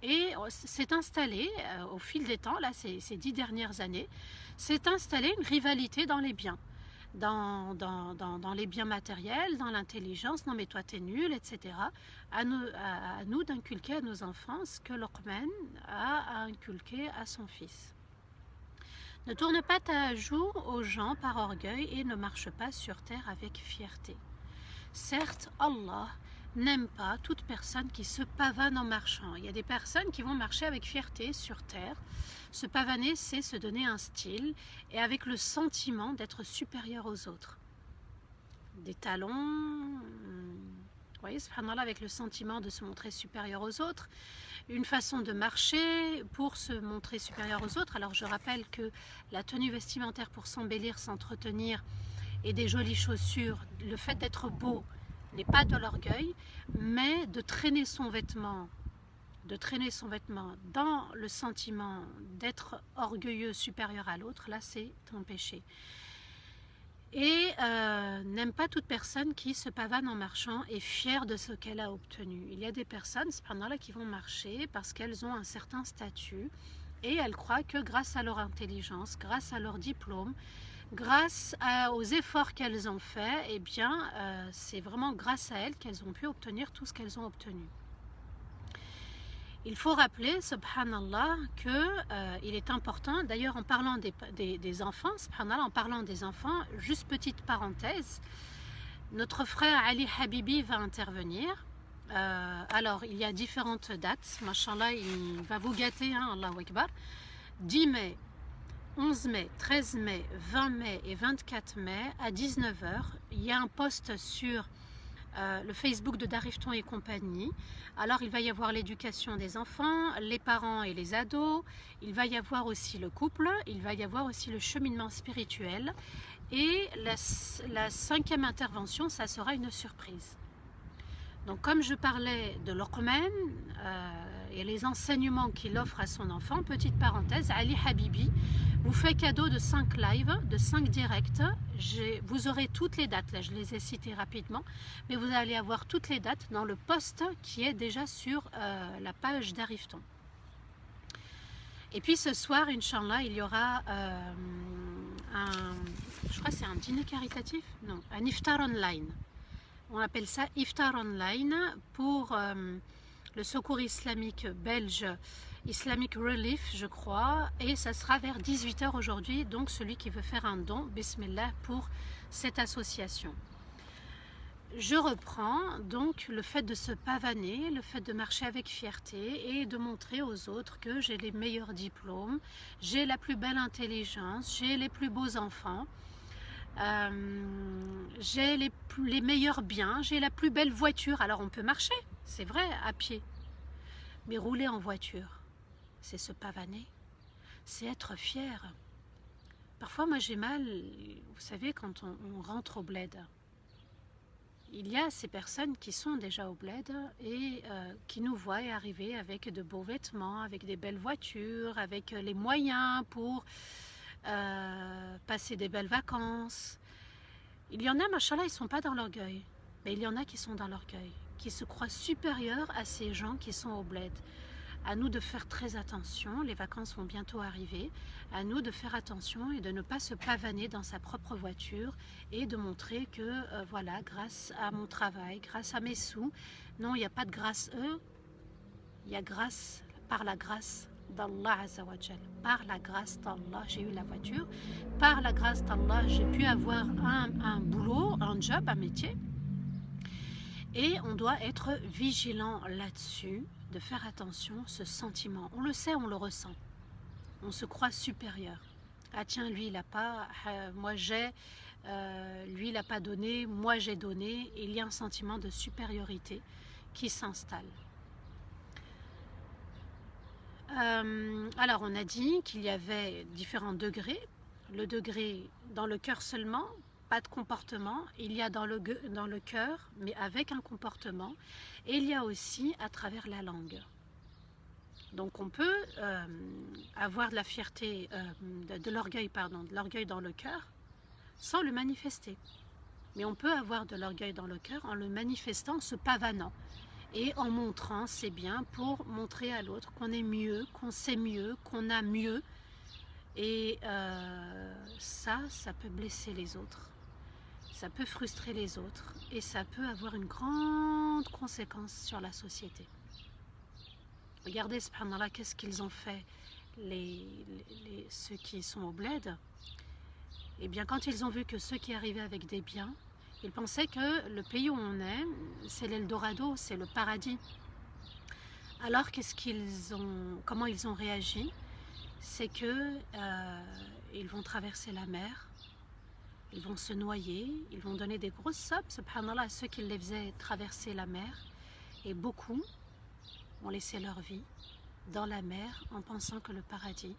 Et c'est installé au fil des temps, là, ces 10 dernières années, c'est installé une rivalité dans les biens. Dans les biens matériels, dans l'intelligence, non mais toi t'es nul, etc. À nous d'inculquer à nos enfants ce que Luqman a inculqué à son fils. Ne tourne pas ta joue aux gens par orgueil et ne marche pas sur terre avec fierté. Certes, Allah n'aime pas toute personne qui se pavane en marchant. Il y a des personnes qui vont marcher avec fierté sur terre. Se pavaner, c'est se donner un style et avec le sentiment d'être supérieur aux autres. Des talons, vous voyez, subhanallah, avec le sentiment de se montrer supérieur aux autres. Une façon de marcher pour se montrer supérieur aux autres. Alors je rappelle que la tenue vestimentaire pour s'embellir, s'entretenir et des jolies chaussures, le fait d'être beau n'est pas de l'orgueil, mais de traîner son vêtement dans le sentiment d'être orgueilleux, supérieur à l'autre, là c'est un péché. Et n'aime pas toute personne qui se pavane en marchant et fière de ce qu'elle a obtenu. Il y a des personnes, cependant, qui vont marcher parce qu'elles ont un certain statut et elles croient que grâce à leur intelligence, grâce à leur diplôme, grâce aux efforts qu'elles ont faits, eh bien, c'est vraiment grâce à elles qu'elles ont pu obtenir tout ce qu'elles ont obtenu. Il faut rappeler, subhanallah, qu'il est important, d'ailleurs en parlant des enfants, subhanallah, en parlant des enfants, juste petite parenthèse, notre frère Ali Habibi va intervenir. Alors, il y a différentes dates, machallah, il va vous gâter, hein, Allahu Akbar. 10 mai, 11 mai, 13 mai, 20 mai et 24 mai à 19h, il y a un post sur le Facebook de Darifton et compagnie. Alors il va y avoir l'éducation des enfants, les parents et les ados, il va y avoir aussi le couple, il va y avoir aussi le cheminement spirituel et la 5e intervention, ça sera une surprise. Donc comme je parlais de Luqman et les enseignements qu'il offre à son enfant, petite parenthèse, Ali Habibi vous fait cadeau de 5 lives, de 5 directs. Vous aurez toutes les dates, là je les ai citées rapidement, mais vous allez avoir toutes les dates dans le post qui est déjà sur la page d'Arifton. Et puis ce soir, Inch'Allah, il y aura je crois que c'est un dîner caritatif, non, un iftar online. On appelle ça iftar online pour le secours islamique belge, Islamic Relief, je crois, et ça sera vers 18 h aujourd'hui. Donc celui qui veut faire un don, bismillah, pour cette association. Je reprends donc le fait de se pavaner, le fait de marcher avec fierté et de montrer aux autres que j'ai les meilleurs diplômes, j'ai la plus belle intelligence, j'ai les plus beaux enfants, j'ai les meilleurs biens, j'ai la plus belle voiture. Alors on peut marcher, c'est vrai, à pied, mais rouler en voiture, c'est se pavaner, c'est être fier. Parfois moi j'ai mal, vous savez, quand on rentre au bled. Il y a ces personnes qui sont déjà au bled et qui nous voient arriver avec de beaux vêtements, avec des belles voitures, avec les moyens pour passer des belles vacances. Il y en a, machallah, ils ne sont pas dans l'orgueil, mais il y en a qui sont dans l'orgueil, qui se croient supérieurs à ces gens qui sont au bled. À nous de faire très attention, les vacances vont bientôt arriver, à nous de faire attention et de ne pas se pavaner dans sa propre voiture et de montrer que voilà, grâce à mon travail, grâce à mes sous, non, il n'y a pas de grâce eux, il y a grâce, par la grâce d'Allah Azzawajal. Par la grâce d'Allah, j'ai eu la voiture, par la grâce d'Allah, j'ai pu avoir un boulot, un job, un métier. Et on doit être vigilant là-dessus, de faire attention, ce sentiment. On le sait, on le ressent. On se croit supérieur. Ah tiens, lui, il n'a pas, moi j'ai, lui, il n'a pas donné, moi j'ai donné. Et il y a un sentiment de supériorité qui s'installe. Alors, on a dit qu'il y avait différents degrés. Le degré dans le cœur seulement, pas de comportement. Il y a dans le cœur, mais avec un comportement. Et il y a aussi à travers la langue. Donc on peut avoir de la fierté, de l'orgueil, pardon, de l'orgueil dans le cœur, sans le manifester. Mais on peut avoir de l'orgueil dans le cœur en le manifestant, en se pavanant. Et en montrant ses biens pour montrer à l'autre qu'on est mieux, qu'on sait mieux, qu'on a mieux. Et ça peut blesser les autres. Ça peut frustrer les autres. Et ça peut avoir une grande conséquence sur la société. Regardez, subhanallah, qu'est-ce qu'ils ont fait, ceux qui sont au bled. Eh bien, quand ils ont vu que ceux qui arrivaient avec des biens, ils pensaient que le pays où on est, c'est l'Eldorado, c'est le paradis. Alors, comment ils ont réagi? C'est que ils vont traverser la mer, ils vont se noyer, ils vont donner des grosses sommes, subhanallah, à ceux qui les faisaient traverser la mer. Et beaucoup ont laissé leur vie dans la mer en pensant que le paradis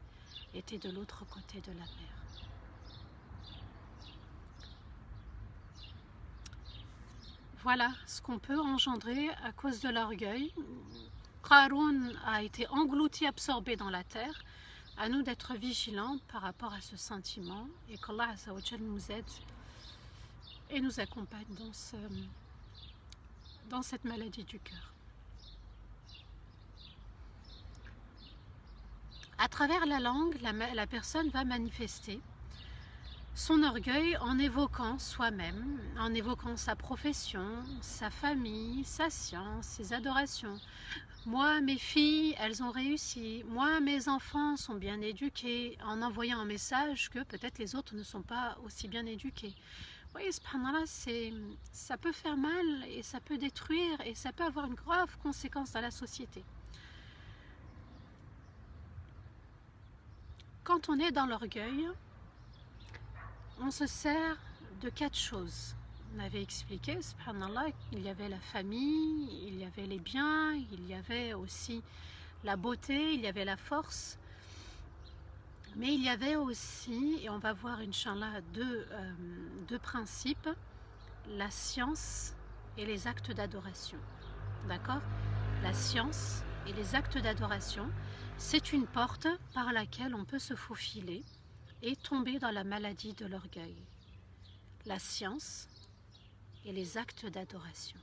était de l'autre côté de la mer. Voilà ce qu'on peut engendrer à cause de l'orgueil. Qaroun a été englouti, absorbé dans la terre. À nous d'être vigilants par rapport à ce sentiment et qu'Allah Azzawajal nous aide et nous accompagne dans cette maladie du cœur. À travers la langue, la personne va manifester son orgueil en évoquant soi-même, en évoquant sa profession, sa famille, sa science, ses adorations. Moi, mes filles, elles ont réussi. Moi, mes enfants sont bien éduqués, en envoyant un message que peut-être les autres ne sont pas aussi bien éduqués. Oui, subhanallah, ça peut faire mal et ça peut détruire et ça peut avoir une grave conséquence dans la société. Quand on est dans l'orgueil, on se sert de 4 choses. On avait expliqué, subhanallah, il y avait la famille, il y avait les biens, il y avait aussi la beauté, il y avait la force. Mais il y avait aussi, et on va voir, Inch'Allah, deux principes, la science et les actes d'adoration. d'accord? La science et les actes d'adoration, c'est une porte par laquelle on peut se faufiler et tomber dans la maladie de l'orgueil. La science et les actes d'adoration.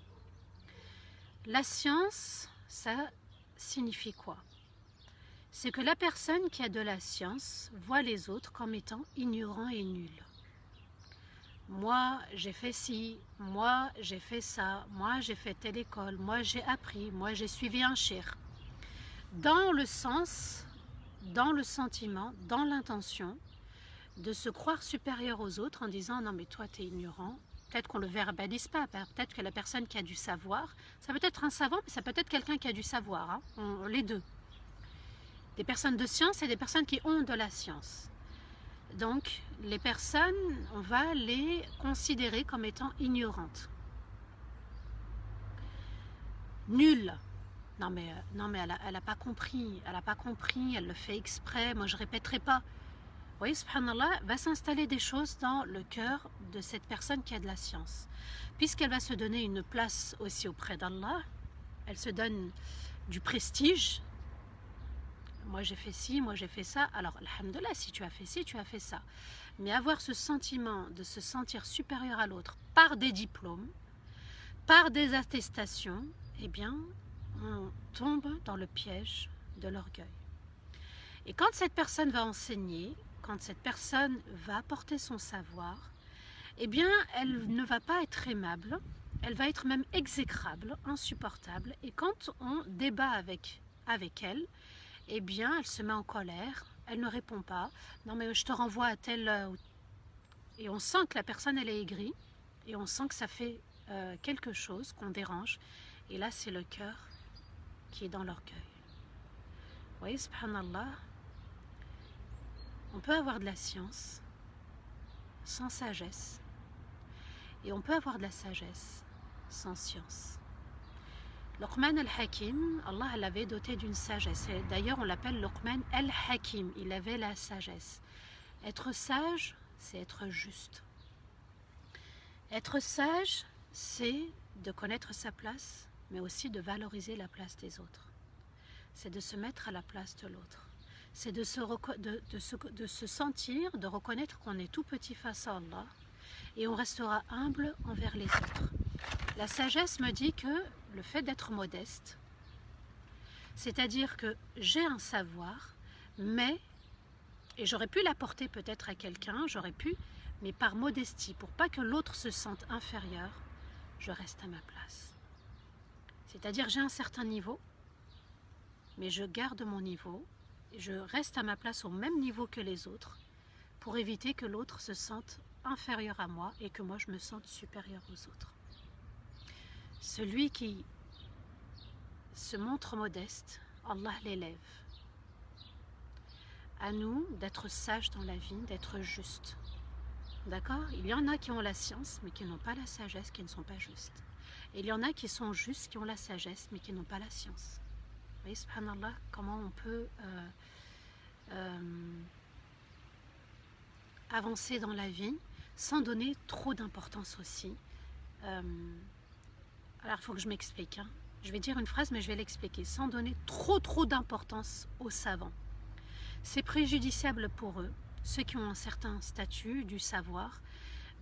La science, ça signifie quoi? C'est que la personne qui a de la science voit les autres comme étant ignorants et nuls. Moi, j'ai fait ci, moi, j'ai fait ça, moi, j'ai fait telle école, moi, j'ai appris, moi, j'ai suivi un cheikh. Dans le sens, dans le sentiment, dans l'intention de se croire supérieur aux autres en disant « Non, mais toi, tu es ignorant ». Peut-être qu'on ne le verbalise pas, peut-être que la personne qui a du savoir, ça peut être un savant, mais ça peut être quelqu'un qui a du savoir, hein, les deux. Des personnes de science et des personnes qui ont de la science. Donc, les personnes, on va les considérer comme étant ignorantes. Nulles. Non mais elle n'a pas compris, elle le fait exprès, moi je ne répéterai pas. Vous voyez, subhanallah, va s'installer des choses dans le cœur de cette personne qui a de la science. Puisqu'elle va se donner une place aussi auprès d'Allah, elle se donne du prestige. Moi j'ai fait ci, moi j'ai fait ça. Alors, alhamdoulilah, si tu as fait ci, tu as fait ça. Mais avoir ce sentiment de se sentir supérieur à l'autre par des diplômes, par des attestations, eh bien, on tombe dans le piège de l'orgueil. Et quand cette personne va enseigner, quand cette personne va apporter son savoir, eh bien, elle ne va pas être aimable, elle va être même exécrable, insupportable. Et quand on débat avec elle, eh bien, elle se met en colère, elle ne répond pas. Non, mais je te renvoie à tel... Et on sent que la personne, elle est aigrie, et on sent que ça fait quelque chose, qu'on dérange. Et là, c'est le cœur qui est dans l'orgueil. Vous voyez, subhanallah, on peut avoir de la science sans sagesse, et on peut avoir de la sagesse sans science. Luqman al-Hakim, Allah l'avait doté d'une sagesse. D'ailleurs, on l'appelle Luqman al-Hakim. Il avait la sagesse. Être sage, c'est être juste. Être sage, c'est de connaître sa place, mais aussi de valoriser la place des autres. C'est de se mettre à la place de l'autre. C'est de se sentir, de reconnaître qu'on est tout petit face à Allah et on restera humble envers les autres. La sagesse me dit que le fait d'être modeste, c'est-à-dire que j'ai un savoir, mais, et j'aurais pu l'apporter peut-être à quelqu'un, mais par modestie, pour pas que l'autre se sente inférieur, je reste à ma place. C'est-à-dire j'ai un certain niveau, mais je garde mon niveau, et je reste à ma place au même niveau que les autres, pour éviter que l'autre se sente inférieur à moi et que moi je me sente supérieur aux autres. Celui qui se montre modeste, Allah l'élève. À nous d'être sages dans la vie, d'être justes. D'accord? Il y en a qui ont la science, mais qui n'ont pas la sagesse, qui ne sont pas justes. Et il y en a qui sont justes, qui ont la sagesse, mais qui n'ont pas la science. Vous voyez, subhanallah, comment on peut avancer dans la vie sans donner trop d'importance aussi. Alors, il faut que je m'explique. Je vais dire une phrase, mais je vais l'expliquer. Sans donner trop d'importance aux savants. C'est préjudiciable pour eux, ceux qui ont un certain statut, du savoir,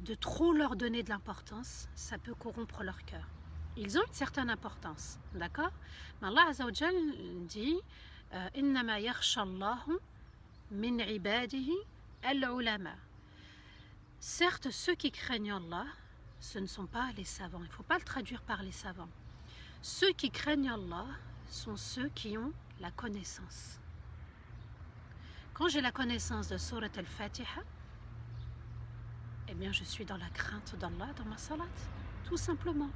de trop leur donner de l'importance, ça peut corrompre leur cœur. Ils ont une certaine importance, d'accord? Mais Allah Azza wa Jal dit « Innama yakhsha Allahu min ibadihi al-ulama » Certes, ceux qui craignent Allah, ce ne sont pas les savants. Il ne faut pas le traduire par les savants. Ceux qui craignent Allah sont ceux qui ont la connaissance. Quand j'ai la connaissance de Surat al-Fatiha, eh bien je suis dans la crainte d'Allah dans ma salat, tout simplement.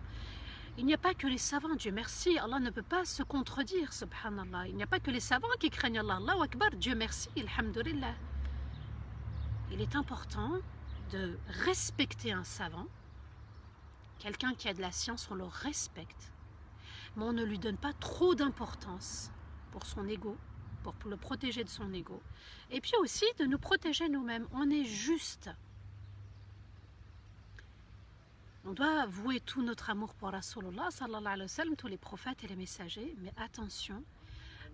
Il n'y a pas que les savants, Dieu merci, Allah ne peut pas se contredire, subhanallah. Il n'y a pas que les savants qui craignent Allah. Allahu Akbar, Dieu merci, alhamdulillah. Il est important de respecter un savant. Quelqu'un qui a de la science, on le respecte. Mais on ne lui donne pas trop d'importance pour son ego, pour le protéger de son ego. Et puis aussi de nous protéger nous-mêmes. On est juste. On doit vouer tout notre amour pour Rasulullah sallallahu alayhi wa sallam, tous les prophètes et les messagers, mais attention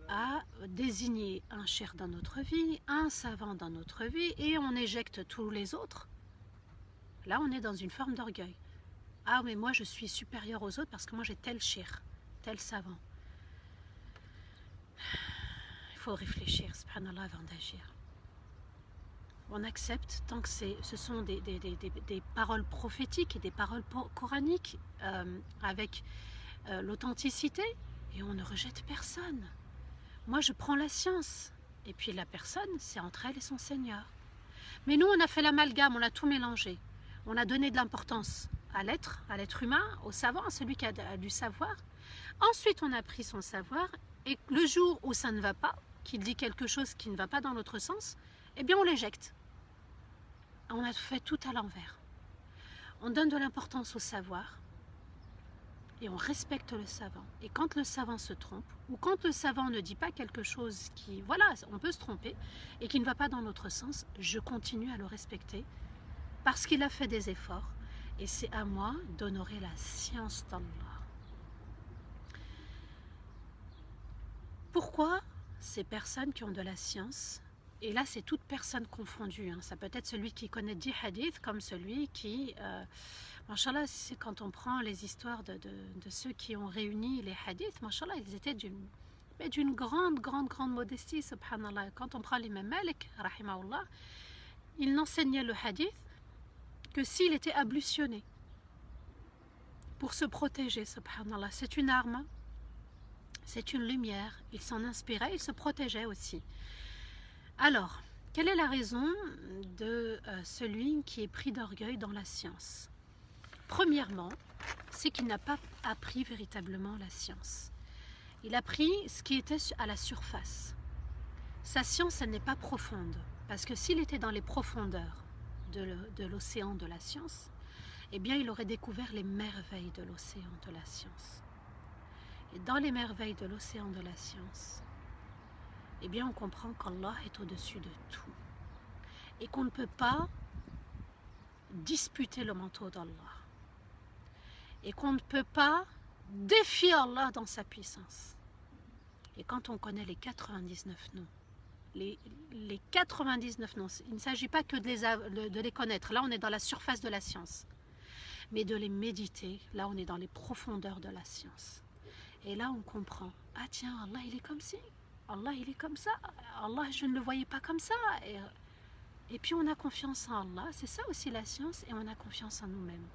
à désigner un cheikh dans notre vie, un savant dans notre vie, et on éjecte tous les autres. Là, on est dans une forme d'orgueil. Ah, mais moi, je suis supérieur aux autres parce que moi, j'ai tel cheikh, tel savant. Il faut réfléchir, subhanallah, avant d'agir. On accepte tant que ce sont des paroles prophétiques et des paroles coraniques avec l'authenticité, et on ne rejette personne. Moi, je prends la science, et puis la personne, c'est entre elle et son Seigneur. Mais nous, on a fait l'amalgame, on a tout mélangé. On a donné de l'importance à l'être humain, au savant, à celui qui a du savoir. Ensuite, on a pris son savoir, et le jour où ça ne va pas, qu'il dit quelque chose qui ne va pas dans notre sens, eh bien, on l'éjecte. On a fait tout à l'envers. On donne de l'importance au savoir, et on respecte le savant. Et quand le savant se trompe, ou quand le savant ne dit pas quelque chose qui, voilà, on peut se tromper, et qui ne va pas dans notre sens, je continue à le respecter, parce qu'il a fait des efforts, et c'est à moi d'honorer la science d'Allah. Pourquoi ces personnes qui ont de la science, et là c'est toute personne confondue, ça peut être celui qui connaît 10 hadiths, comme celui qui... Machallah, c'est quand on prend les histoires de ceux qui ont réuni les hadiths, machallah, ils étaient d'une grande modestie, subhanallah. Quand on prend l'imam Malik, rahimahullah, il n'enseignait le hadith que s'il était ablutionné pour se protéger, subhanallah. C'est une arme, c'est une lumière, il s'en inspirait, il se protégeait aussi. Alors, quelle est la raison de celui qui est pris d'orgueil dans la science ? Premièrement, c'est qu'il n'a pas appris véritablement la science. Il a pris ce qui était à la surface. Sa science, elle n'est pas profonde, parce que s'il était dans les profondeurs de l'océan de la science, eh bien, il aurait découvert les merveilles de l'océan de la science. Et dans les merveilles de l'océan de la science, eh bien, on comprend qu'Allah est au-dessus de tout. Et qu'on ne peut pas disputer le manteau d'Allah. Et qu'on ne peut pas défier Allah dans sa puissance. Et quand on connaît les 99 noms, les 99 noms, il ne s'agit pas que de les connaître, là on est dans la surface de la science, mais de les méditer, là on est dans les profondeurs de la science. Et là on comprend, ah tiens, Allah il est comme ci, Allah il est comme ça, Allah je ne le voyais pas comme ça. Et puis on a confiance en Allah, c'est ça aussi la science, et on a confiance en nous-mêmes.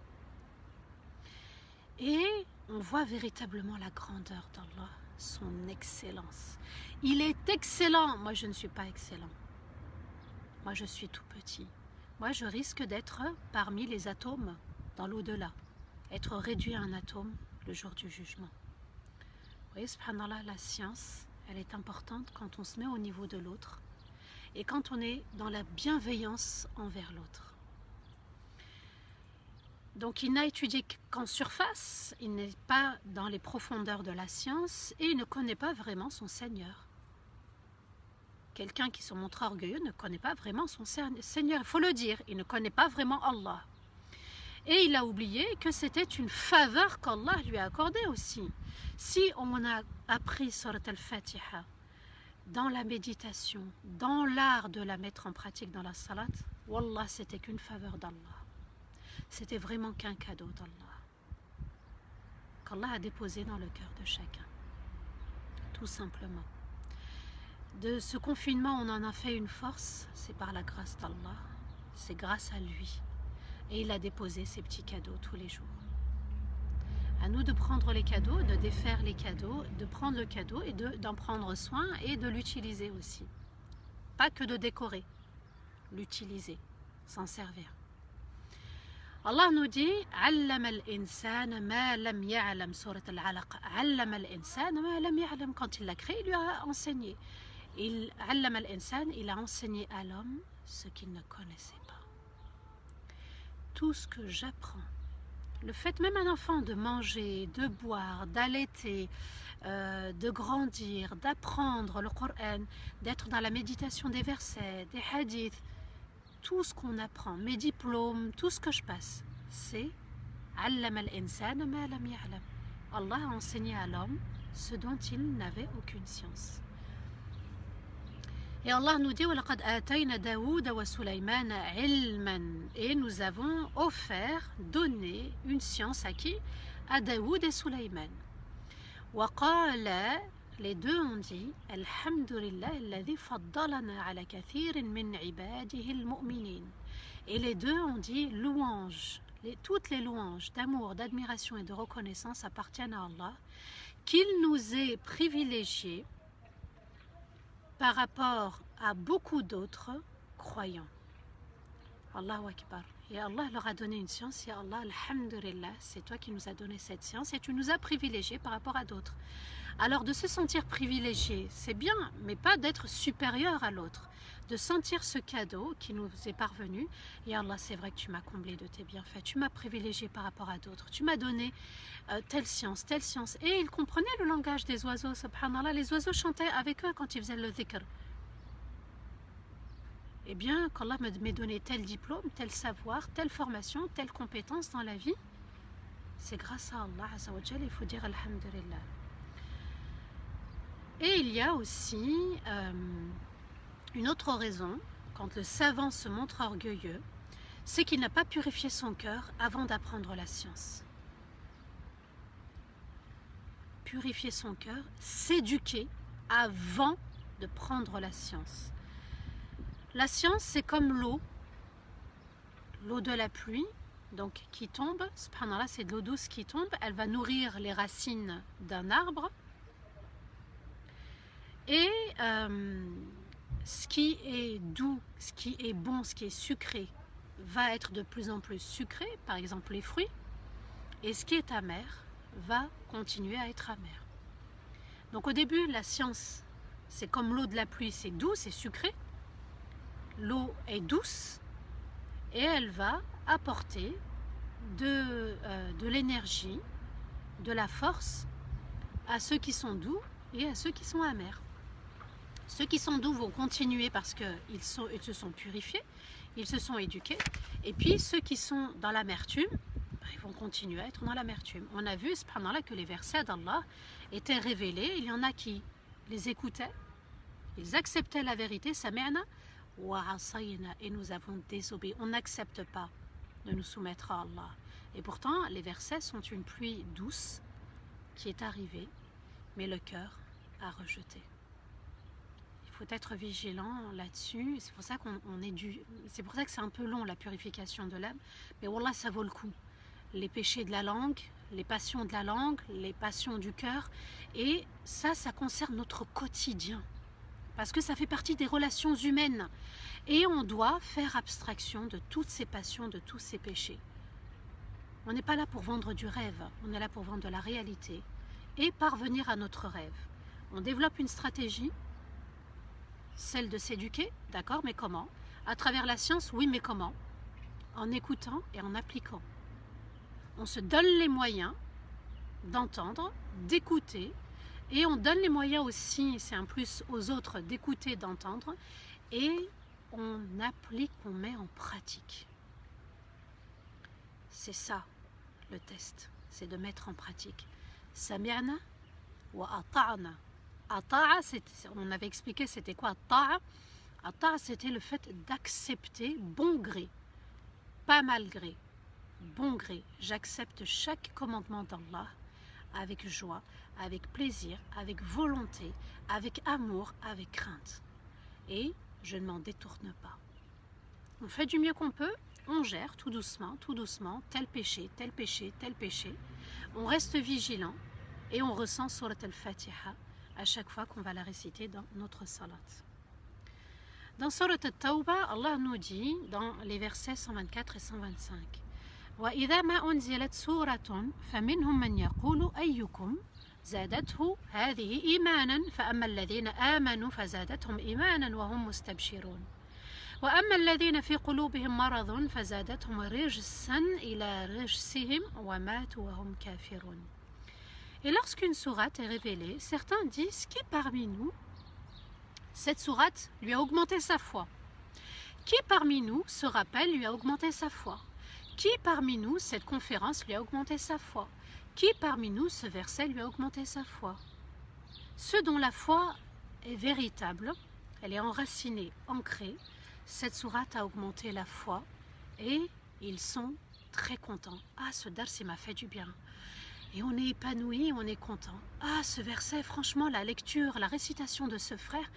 Et on voit véritablement la grandeur d'Allah, son excellence. Il est excellent, moi je ne suis pas excellent. Moi je suis tout petit. Moi je risque d'être parmi les atomes dans l'au-delà, être réduit à un atome le jour du jugement. Vous voyez, subhanallah, la science, elle est importante quand on se met au niveau de l'autre et quand on est dans la bienveillance envers l'autre. Donc il n'a étudié qu'en surface, il n'est pas dans les profondeurs de la science et il ne connaît pas vraiment son Seigneur. Quelqu'un qui se montre orgueilleux ne connaît pas vraiment son Seigneur, il faut le dire, il ne connaît pas vraiment Allah. Et il a oublié que c'était une faveur qu'Allah lui a accordée aussi. Si on a appris Surat al-Fatiha dans la méditation, dans l'art de la mettre en pratique dans la salat, wallah, c'était qu'une faveur d'Allah. C'était vraiment qu'un cadeau d'Allah, qu'Allah a déposé dans le cœur de chacun, tout simplement. De ce confinement, on en a fait une force, c'est par la grâce d'Allah, c'est grâce à lui. Et il a déposé ses petits cadeaux tous les jours. À nous de prendre les cadeaux, de défaire les cadeaux, de prendre le cadeau et d'en prendre soin et de l'utiliser aussi. Pas que de décorer, l'utiliser, s'en servir. Allah nous dit Allama al-insan ma lam ya'lam, surat al-Alaq. Allama al-insan ma lam ya'lam. Quand il l'a créé, il lui a enseigné. Allama al-insan, il a enseigné à l'homme ce qu'il ne connaissait pas. Tout ce que j'apprends, le fait même un enfant de manger, de boire, d'allaiter, de grandir, d'apprendre le Coran, d'être dans la méditation des versets, des hadiths, tout ce qu'on apprend, mes diplômes, tout ce que je passe, c'est علم الإنسان ما لم يعلم. Allah a enseigné à l'homme ce dont il n'avait aucune science. Et Allah nous dit وَلَقَدْ آتَيْنَا دَاوُودَ وَسُلَيْمَانَ عِلْمًا. Et nous avons offert, donné une science à qui? À Daoud et Sulaiman. وَقَالَ, les deux ont dit Alhamdulillah alladhi faddalana ala kathirin min ibadihi al-mu'minin. Et les deux ont dit louange. Toutes les louanges d'amour, d'admiration et de reconnaissance appartiennent à Allah, qu'il nous ait privilégiés par rapport à beaucoup d'autres croyants. Allahu Akbar. Et Allah leur a donné une science. Et Allah, alhamdulillah, c'est toi qui nous as donné cette science et tu nous as privilégiés par rapport à d'autres. Alors de se sentir privilégié, c'est bien, mais pas d'être supérieur à l'autre. De sentir ce cadeau qui nous est parvenu. Et Allah, c'est vrai que tu m'as comblé de tes bienfaits. Tu m'as privilégié par rapport à d'autres. Tu m'as donné telle science, telle science. Et ils comprenaient le langage des oiseaux, subhanallah. Les oiseaux chantaient avec eux quand ils faisaient le dhikr. Eh bien, qu'Allah m'ait donné tel diplôme, tel savoir, telle formation, telle compétence dans la vie, c'est grâce à Allah Azza wa Jal, il faut dire alhamdulillah. Et il y a aussi une autre raison, quand le savant se montre orgueilleux, c'est qu'il n'a pas purifié son cœur avant d'apprendre la science. Purifier son cœur, s'éduquer avant de prendre la science. La science, c'est comme l'eau de la pluie, donc qui tombe, subhanallah, c'est de l'eau douce qui tombe, elle va nourrir les racines d'un arbre, et ce qui est doux, ce qui est bon, ce qui est sucré, va être de plus en plus sucré, par exemple les fruits, et ce qui est amer va continuer à être amer. Donc au début, la science, c'est comme l'eau de la pluie, c'est doux, c'est sucré. L'eau est douce et elle va apporter de l'énergie, de la force à ceux qui sont doux et à ceux qui sont amers. Ceux qui sont doux vont continuer parce qu'ils se sont purifiés, ils se sont éduqués. Et puis ceux qui sont dans l'amertume, ils vont continuer à être dans l'amertume. On a vu cependant-là que les versets d'Allah étaient révélés. Il y en a qui les écoutaient, ils acceptaient la vérité, sami'na wa asayna, et nous avons désobéi. On n'accepte pas de nous soumettre à Allah. Et pourtant, les versets sont une pluie douce qui est arrivée, mais le cœur a rejeté. Il faut être vigilant là-dessus. C'est pour ça c'est pour ça que c'est un peu long, la purification de l'âme. Mais wallah, ça vaut le coup. Les péchés de la langue, les passions de la langue, les passions du cœur, et ça concerne notre quotidien. Parce que ça fait partie des relations humaines. Et on doit faire abstraction de toutes ces passions, de tous ces péchés. On n'est pas là pour vendre du rêve, on est là pour vendre de la réalité et parvenir à notre rêve. On développe une stratégie, celle de s'éduquer, d'accord, mais comment? À travers la science, oui, mais comment? En écoutant et en appliquant. On se donne les moyens d'entendre, d'écouter, et on donne les moyens aussi, c'est un plus aux autres, d'écouter, d'entendre, et on applique, on met en pratique. C'est ça le test, c'est de mettre en pratique. Sami'na wa ata'na. Ata'a, on avait expliqué c'était quoi Ata'a. Ata'a, c'était le fait d'accepter bon gré, pas malgré, bon gré. J'accepte chaque commandement d'Allah avec joie, avec plaisir, avec volonté, avec amour, avec crainte. Et je ne m'en détourne pas. On fait du mieux qu'on peut, on gère tout doucement, tel péché, tel péché, tel péché. On reste vigilant et on ressent Surat al-Fatiha à chaque fois qu'on va la réciter dans notre salat. Dans Surat al-Tawbah, Allah nous dit dans les versets 124 et 125 وَإِذَا مَا أُنْزِلَتْ سُورَةٌ فَمِنْهُمْ مَنْ يَقُولُ أَيُّكُمْ زادته هذه إيمانا فأما الذين آمنوا فزادتهم إيمانا وهم مستبشرون وأما الذين في قلوبهم مرض فزادتهم رجسا إلى رجسهم وماتوا وهم كافرون. Et lorsqu'une sourate est révélée, certains disent qui parmi nous, cette sourate lui a augmenté sa foi. Qui parmi nous se rappelle lui a augmenté sa foi. Qui parmi nous, cette conférence lui a augmenté sa foi? Qui parmi nous, ce verset lui a augmenté sa foi? Ceux dont la foi est véritable, elle est enracinée, ancrée, cette sourate a augmenté la foi et ils sont très contents. Ah, ce dars, il m'a fait du bien. Et on est épanoui, on est content. Ah, ce verset, franchement, la lecture, la récitation de ce frère,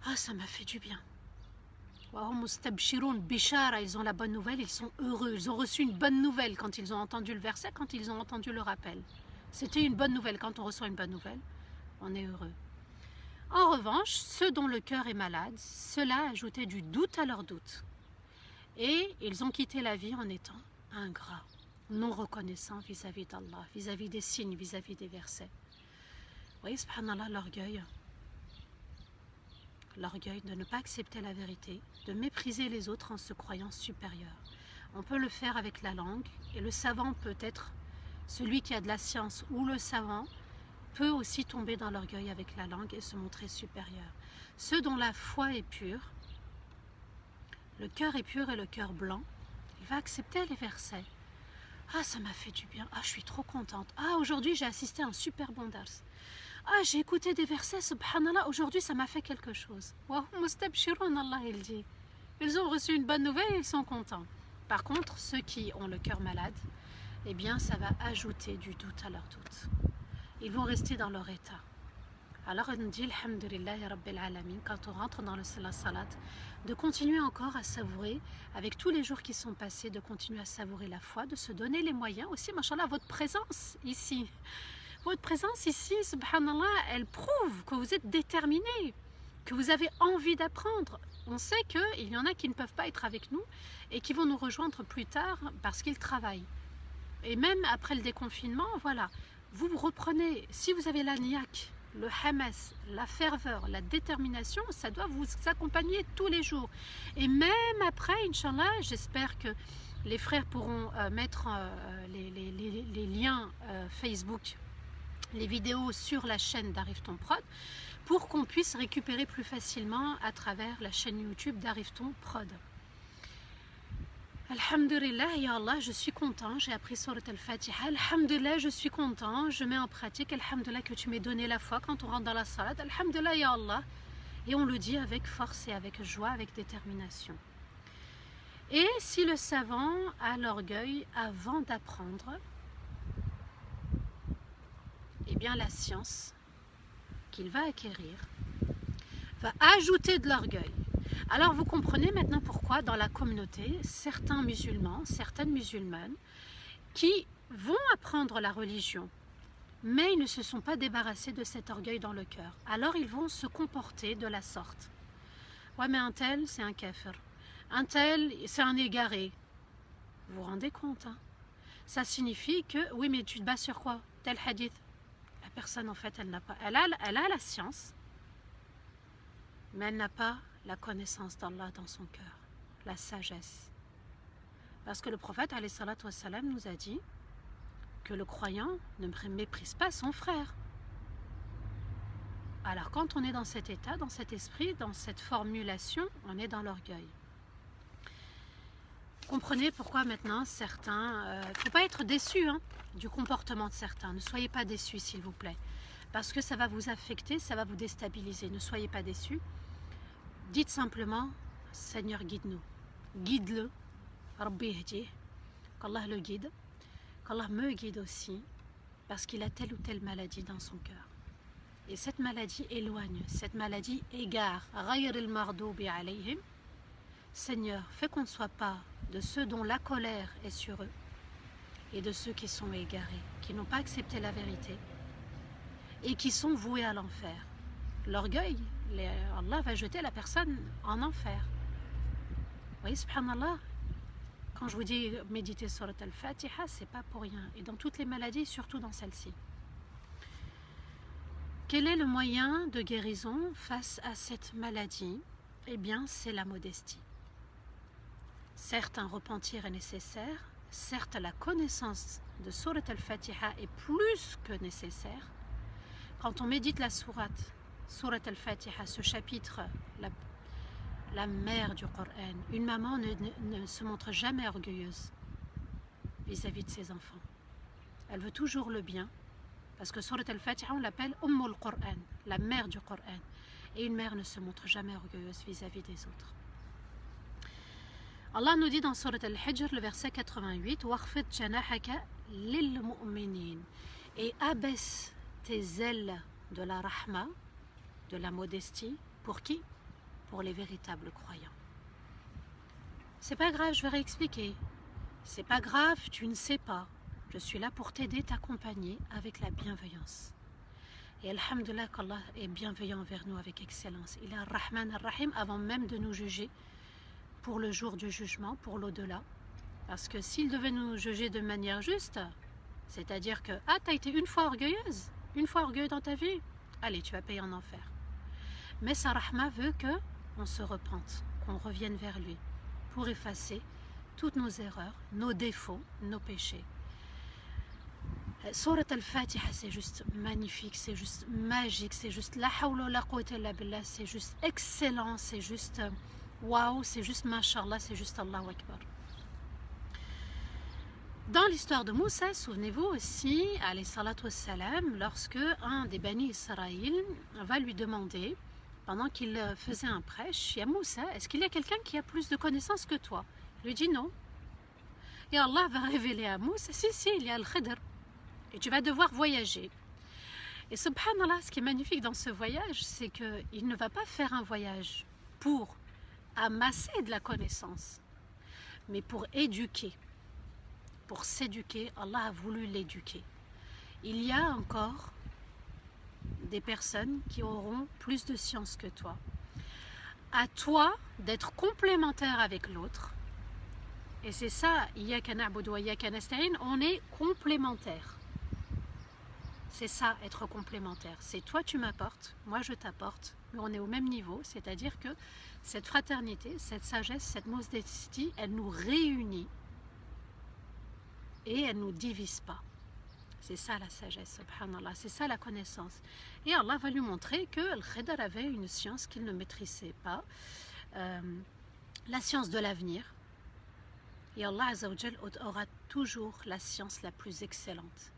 ah, ça m'a fait du bien. Bishara, ils ont la bonne nouvelle, ils sont heureux. Ils ont reçu une bonne nouvelle quand ils ont entendu le verset, quand ils ont entendu le rappel. C'était une bonne nouvelle. Quand on reçoit une bonne nouvelle, on est heureux. En revanche, ceux dont le cœur est malade, cela ajoutait du doute à leur doute. Et ils ont quitté la vie en étant ingrats, non reconnaissants vis-à-vis d'Allah, vis-à-vis des signes, vis-à-vis des versets. Vous voyez, subhanallah, l'orgueil de ne pas accepter la vérité, de mépriser les autres en se croyant supérieur. On peut le faire avec la langue, et le savant peut être celui qui a de la science, ou le savant peut aussi tomber dans l'orgueil avec la langue et se montrer supérieur. Ceux dont la foi est pure, le cœur est pur et le cœur blanc, il va accepter les versets. Ah, ça m'a fait du bien, ah, je suis trop contente, ah, aujourd'hui j'ai assisté à un super bon dars. Ah, j'ai écouté des versets, subhanallah, aujourd'hui ça m'a fait quelque chose. Allah, il dit. Ils ont reçu une bonne nouvelle et ils sont contents. Par contre, ceux qui ont le cœur malade, eh bien ça va ajouter du doute à leur doute. Ils vont rester dans leur état. Alors on dit, alhamdulillah rabbil alamin, quand on rentre dans la salat, de continuer encore à savourer, avec tous les jours qui sont passés, de continuer à savourer la foi, de se donner les moyens aussi, mashallah, votre présence ici. Votre présence ici, subhanallah, elle prouve que vous êtes déterminé, que vous avez envie d'apprendre. On sait qu'il y en a qui ne peuvent pas être avec nous et qui vont nous rejoindre plus tard parce qu'ils travaillent. Et même après le déconfinement, voilà, vous reprenez, si vous avez la niaque, le hamas, la ferveur, la détermination, ça doit vous accompagner tous les jours. Et même après, Inch'Allah, j'espère que les frères pourront mettre les liens Facebook, les vidéos sur la chaîne d'Arifton Prod pour qu'on puisse récupérer plus facilement à travers la chaîne YouTube d'Arifton Prod. Alhamdulillah, ya Allah, je suis content, j'ai appris Surat al-Fatiha. Alhamdulillah, je suis content, je mets en pratique. Alhamdulillah que tu m'aies donné la foi quand on rentre dans la salat. Alhamdulillah, ya Allah. Et on le dit avec force et avec joie, avec détermination. Et si le savant a l'orgueil avant d'apprendre, eh bien la science qu'il va acquérir va ajouter de l'orgueil. Alors vous comprenez maintenant pourquoi dans la communauté, certains musulmans, certaines musulmanes, qui vont apprendre la religion, mais ils ne se sont pas débarrassés de cet orgueil dans le cœur. Alors ils vont se comporter de la sorte. Ouais, mais un tel, c'est un kafir. Un tel, c'est un égaré. Vous vous rendez compte, hein? Ça signifie que, oui, mais tu te bases sur quoi? Tel hadith. La personne, en fait, elle n'a pas... Elle a la science, mais elle n'a pas la connaissance d'Allah dans son cœur, la sagesse. Parce que le prophète, alayhi salatu wassalam, nous a dit que le croyant ne méprise pas son frère. Alors quand on est dans cet état, dans cet esprit, dans cette formulation, on est dans l'orgueil. Comprenez pourquoi maintenant certains... Il ne faut pas être déçu du comportement de certains. Ne soyez pas déçus, s'il vous plaît. Parce que ça va vous affecter, ça va vous déstabiliser. Ne soyez pas déçus. Dites simplement, Seigneur, guide-nous. Guide-le. Rabbi Hdi. Qu'Allah le guide. Qu'Allah me guide aussi. Parce qu'il a telle ou telle maladie dans son cœur. Et cette maladie éloigne. Cette maladie égare. Ghayr al-mardoubi alayhim. Seigneur, fais qu'on ne soit pas de ceux dont la colère est sur eux. Et de ceux qui sont égarés. Qui n'ont pas accepté la vérité. Et qui sont voués à l'enfer. L'orgueil, Allah va jeter la personne en enfer. Vous voyez, subhanallah, quand je vous dis méditer sur al-Fatiha, c'est pas pour rien. Et dans toutes les maladies, surtout dans celle-ci. Quel est le moyen de guérison face à cette maladie? Eh bien, c'est la modestie. Certes, un repentir est nécessaire. Certes, la connaissance de Surat al-Fatiha est plus que nécessaire. Quand on médite la sourate, Surat al-Fatiha, ce chapitre, la mère du Coran, une maman ne se montre jamais orgueilleuse. vis-à-vis de ses enfants. Elle veut toujours le bien, parce que Surat al-Fatiha, on l'appelle Ummul Qur'an, la mère du Qur'an. Et une mère ne se montre jamais orgueilleuse vis-à-vis des autres. Allah nous dit dans Surat al-Hijr, le verset 88, وَخْفِضْ جَنَاحَكَ لِلْمُؤْمِنِينَ, et abaisse tes ailes de la rahma, de la modestie, pour qui? Pour les véritables croyants. C'est pas grave, je vais réexpliquer. C'est pas grave, tu ne sais pas. Je suis là pour t'aider, t'accompagner avec la bienveillance. Et alhamdoulilah qu'Allah est bienveillant envers nous avec excellence. Il est Ar-Rahman Ar-Rahim avant même de nous juger pour le jour du jugement, pour l'au-delà. Parce que s'il devait nous juger de manière juste, c'est-à-dire que « Ah, t'as été une fois orgueilleuse, une fois orgueilleuse dans ta vie, allez, tu vas payer en enfer. » Mais sa rahma veut qu'on se repente, qu'on revienne vers lui pour effacer toutes nos erreurs, nos défauts, nos péchés. Surat al-Fatiha, c'est juste magnifique, c'est juste magique, c'est juste la hawla wa la quwwata illa billah, c'est juste excellent, c'est juste waouh, c'est juste mashallah, c'est juste Allahu Akbar. Dans l'histoire de Moussa, souvenez-vous aussi, alayhi salatu wassalam, lorsque un des Bani Israël va lui demander, pendant qu'il faisait un prêche, « Ya Moussa, est-ce qu'il y a quelqu'un qui a plus de connaissances que toi ?» Il lui dit non. Et Allah va révéler à Moussa, si, il y a le Khidr. Et tu vas devoir voyager. Et subhanallah, ce qui est magnifique dans ce voyage, c'est qu'il ne va pas faire un voyage pour amasser de la connaissance, mais pour éduquer. Pour s'éduquer, Allah a voulu l'éduquer. Il y a encore des personnes qui auront plus de science que toi. À toi d'être complémentaire avec l'autre. Et c'est ça, Iyyaka na'budu wa iyyaka nasta'in, on est complémentaires. C'est ça, être complémentaire. C'est toi tu m'apportes, moi je t'apporte, mais on est au même niveau, c'est-à-dire que cette fraternité, cette sagesse, cette modestie, elle nous réunit et elle ne nous divise pas. C'est ça la sagesse, subhanallah, c'est ça la connaissance. Et Allah va lui montrer que Al-Khidr avait une science qu'il ne maîtrisait pas, la science de l'avenir. Et Allah Azza wa Jal aura toujours la science la plus excellente,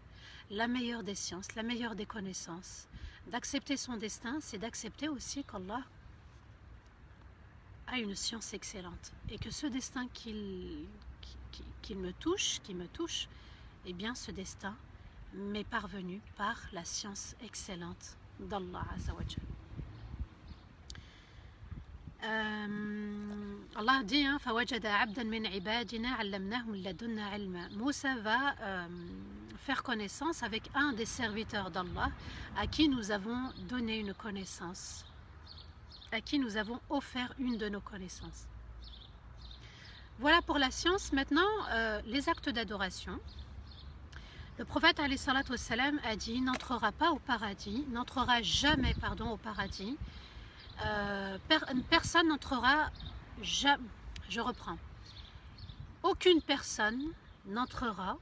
la meilleure des sciences, la meilleure des connaissances. D'accepter son destin, c'est d'accepter aussi qu'Allah a une science excellente. Et que ce destin qui me touche, eh bien ce destin m'est parvenu par la science excellente d'Allah Azza wa Jal. Allah dit Moussa va faire connaissance avec un des serviteurs d'Allah à qui nous avons donné une connaissance, à qui nous avons offert une de nos connaissances. Voilà pour la science. Maintenant, les actes d'adoration. Le prophète alayhi salatu wassalam a dit n'entrera pas au paradis, n'entrera jamais au paradis. Personne n'entrera jamais, je reprends, aucune personne n'entrera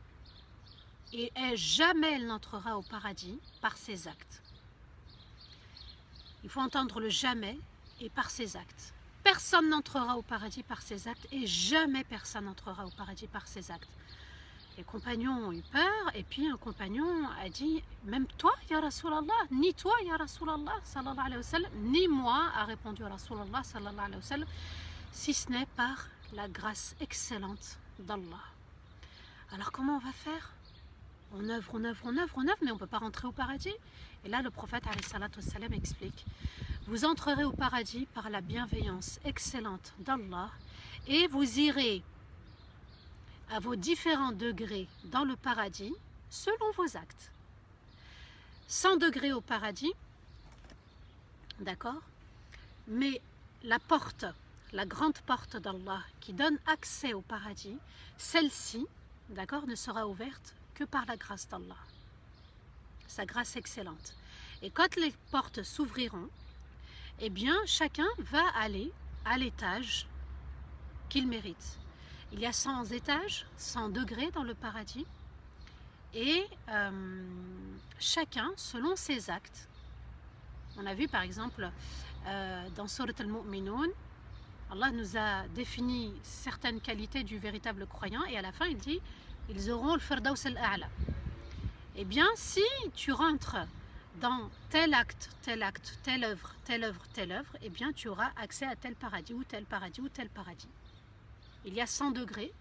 et jamais elle n'entrera au paradis par ses actes. Il faut entendre le jamais et par ses actes. Personne n'entrera au paradis par ses actes et jamais personne n'entrera au paradis par ses actes. Les compagnons ont eu peur et puis un compagnon a dit même toi ya Rasulallah, ni toi ya Rasulallah sallallahu alayhi wa sallam, ni moi, a répondu Rasulallah sallallahu alayhi wa sallam, si ce n'est par la grâce excellente d'Allah. Alors comment on va faire? On œuvre, mais on ne peut pas rentrer au paradis. Et là le prophète alayhi salatu wassalam explique, vous entrerez au paradis par la bienveillance excellente d'Allah et vous irez à vos différents degrés dans le paradis selon vos actes. 100 degrés au paradis, d'accord, mais la porte, la grande porte d'Allah qui donne accès au paradis, celle-ci, d'accord, ne sera ouverte que par la grâce d'Allah, sa grâce excellente. Et quand les portes s'ouvriront, eh bien chacun va aller à l'étage qu'il mérite. Il y a 100 étages, 100 degrés dans le paradis et chacun selon ses actes. On a vu par exemple dans Surat al-Mu'minun, Allah nous a défini certaines qualités du véritable croyant et à la fin il dit Ils auront le Firdaus al-A'la. Eh bien, si tu rentres dans tel acte, telle œuvre, telle œuvre, telle œuvre, eh bien, tu auras accès à tel paradis ou tel paradis ou tel paradis. Il y a 100 degrés.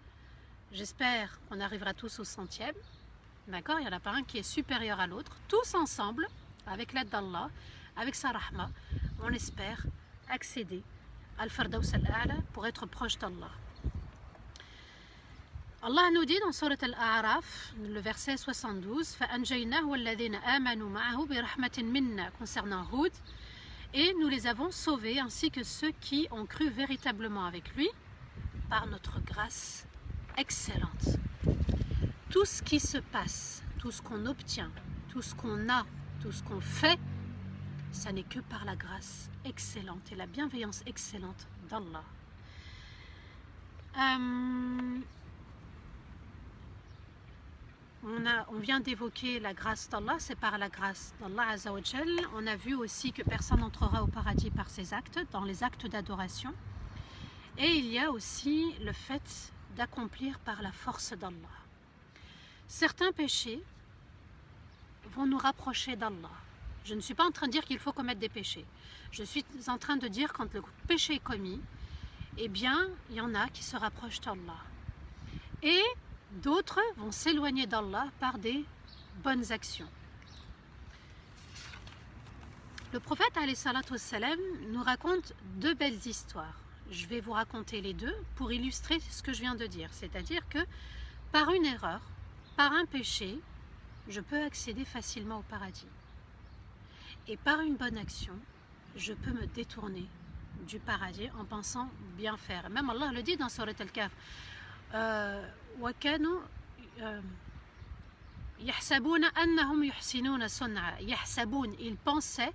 J'espère qu'on arrivera tous au 100e. D'accord? Il n'y en a pas un qui est supérieur à l'autre. Tous ensemble, avec l'aide d'Allah, avec sa rahma, on espère accéder à al-Firdaus al-A'la pour être proche d'Allah. Allah nous dit dans Surat Al-A'raf, le verset 72, فَأَنْجَيْنَاهُ وَالَّذِينَ آمَنُوا مَعَهُ بِرَحْمَةٍ مِنَّا concernant Houd, et nous les avons sauvés ainsi que ceux qui ont cru véritablement avec lui par notre grâce excellente. Tout ce qui se passe, tout ce qu'on obtient, tout ce qu'on a, tout ce qu'on fait, ça n'est que par la grâce excellente et la bienveillance excellente d'Allah. On vient d'évoquer la grâce d'Allah, c'est par la grâce d'Allah Azza wa Jal. On a vu aussi que personne n'entrera au paradis par ses actes, dans les actes d'adoration. Et il y a aussi le fait d'accomplir par la force d'Allah. Certains péchés vont nous rapprocher d'Allah. Je ne suis pas en train de dire qu'il faut commettre des péchés. Je suis en train de dire quand le péché est commis, eh bien, il y en a qui se rapprochent d'Allah. Et d'autres vont s'éloigner d'Allah par des bonnes actions. Le prophète alayhi salatu wassalam nous raconte deux belles histoires. Je vais vous raconter les deux pour illustrer ce que je viens de dire. C'est-à-dire que par une erreur, par un péché, je peux accéder facilement au paradis. Et par une bonne action, je peux me détourner du paradis en pensant bien faire. Même Allah le dit dans Surat Al-Kahf. وَكَانُوا يَحْسَبُونَ أَنَّهُمْ يُحْسِنُونَ صُنْعًا. يَحْسَبُونَ, ils pensaient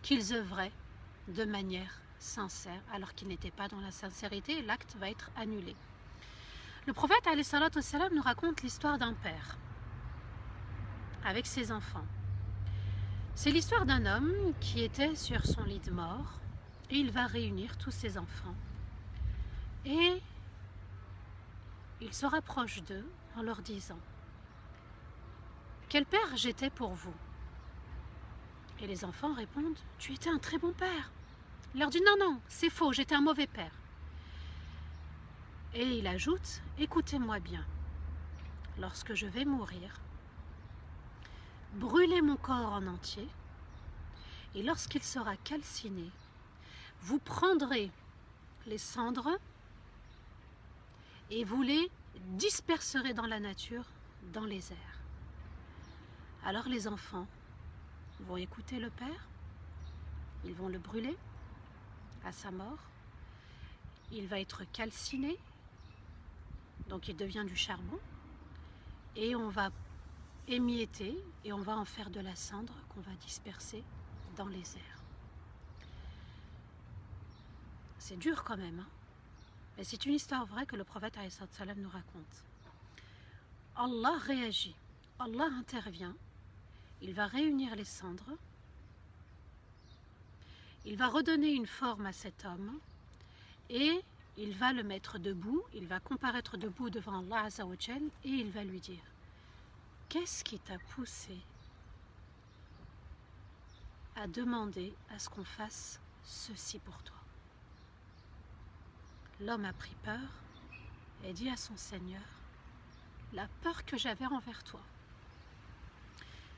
qu'ils œuvraient de manière sincère, alors qu'ils n'étaient pas dans la sincérité, l'acte va être annulé. Le prophète alayhi salatu wassalam nous raconte l'histoire d'un père avec ses enfants. C'est l'histoire d'un homme qui était sur son lit de mort et il va réunir tous ses enfants. Et il se rapproche d'eux en leur disant « Quel père j'étais pour vous ?» Et les enfants répondent « Tu étais un très bon père. » Il leur dit « Non, non, c'est faux, j'étais un mauvais père. » Et il ajoute « Écoutez-moi bien, lorsque je vais mourir, brûlez mon corps en entier, et lorsqu'il sera calciné, vous prendrez les cendres et vous les disperserez dans la nature, dans les airs. » Alors les enfants vont écouter le père, ils vont le brûler à sa mort, il va être calciné, donc il devient du charbon, et on va émietter et on va en faire de la cendre qu'on va disperser dans les airs. C'est dur quand même, hein? Mais c'est une histoire vraie que le prophète alayhi salam nous raconte. Allah réagit, Allah intervient, il va réunir les cendres, il va redonner une forme à cet homme et il va le mettre debout, il va comparaître debout devant Allah Azza wa Jal et il va lui dire « Qu'est-ce qui t'a poussé à demander à ce qu'on fasse ceci pour toi ?» L'homme a pris peur et dit à son Seigneur « La peur que j'avais envers toi.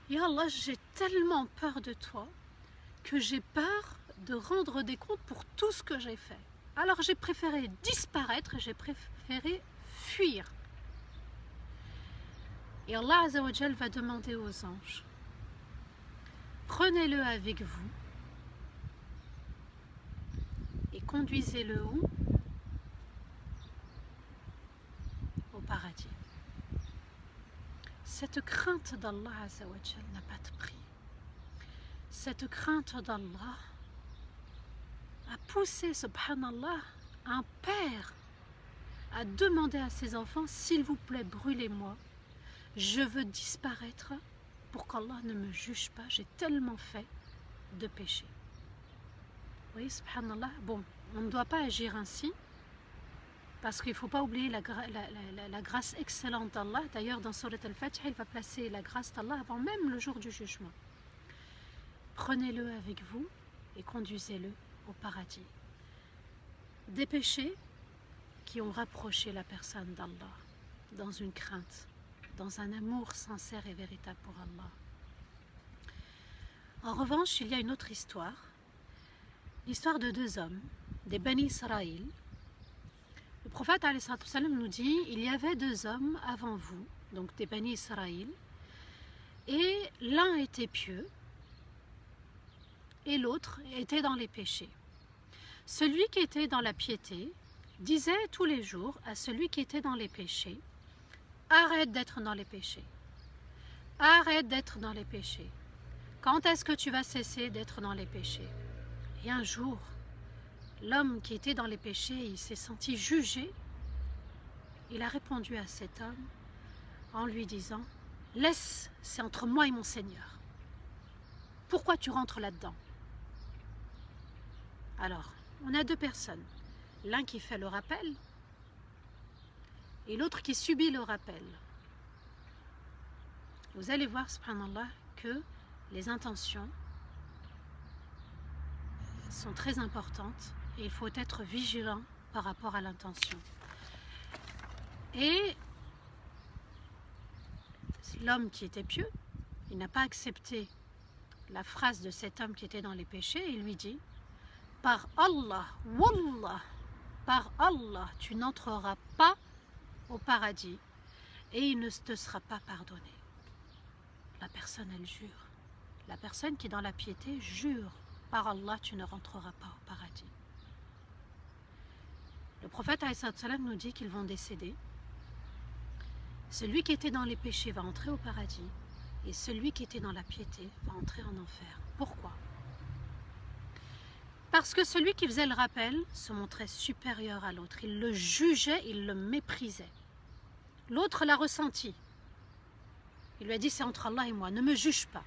Ya Allah, j'ai tellement peur de toi que j'ai peur de rendre des comptes pour tout ce que j'ai fait. Alors j'ai préféré disparaître, j'ai préféré fuir. » Et Allah Azza wa Jal va demander aux anges « Prenez-le avec vous et conduisez-le où ? Au paradis. » Cette crainte d'Allah Azza wa Jal n'a pas de prix. Cette crainte d'Allah a poussé, subhanallah, un père à demander à ses enfants « S'il vous plaît, brûlez-moi. Je veux disparaître pour qu'Allah ne me juge pas. J'ai tellement fait de péché. » Vous voyez, subhanallah, bon, on ne doit pas agir ainsi Parce qu'il ne faut pas oublier la grâce excellente d'Allah. D'ailleurs, dans Surat Al-Fatiha, il va placer la grâce d'Allah avant même le jour du jugement. Prenez-le avec vous et conduisez-le au paradis. Des péchés qui ont rapproché la personne d'Allah dans une crainte, dans un amour sincère et véritable pour Allah. En revanche, il y a une autre histoire, l'histoire de deux hommes, des Bani Israël. Le prophète nous dit, il y avait deux hommes avant vous, donc des Bani Israël, et l'un était pieux et l'autre était dans les péchés. Celui qui était dans la piété disait tous les jours à celui qui était dans les péchés, arrête d'être dans les péchés, arrête d'être dans les péchés. Quand est-ce que tu vas cesser d'être dans les péchés? Et un jour, l'homme qui était dans les péchés, il s'est senti jugé. Il a répondu à cet homme en lui disant, laisse, c'est entre moi et mon Seigneur. Pourquoi tu rentres là-dedans? Alors, on a deux personnes. L'un qui fait le rappel et l'autre qui subit le rappel. Vous allez voir, subhanallah, que les intentions sont très importantes et il faut être vigilant par rapport à l'intention. Et l'homme qui était pieux, il n'a pas accepté la phrase de cet homme qui était dans les péchés et il lui dit, par Allah, Wallah, par Allah, tu n'entreras pas au paradis et il ne te sera pas pardonné. La personne, elle jure. La personne qui est dans la piété jure, par Allah, tu ne rentreras pas au paradis. Le prophète nous dit qu'ils vont décéder. Celui qui était dans les péchés va entrer au paradis et celui qui était dans la piété va entrer en enfer. Pourquoi? Parce que celui qui faisait le rappel se montrait supérieur à l'autre. Il le jugeait, il le méprisait. L'autre l'a ressenti. Il lui a dit, c'est entre Allah et moi, ne me juge pas.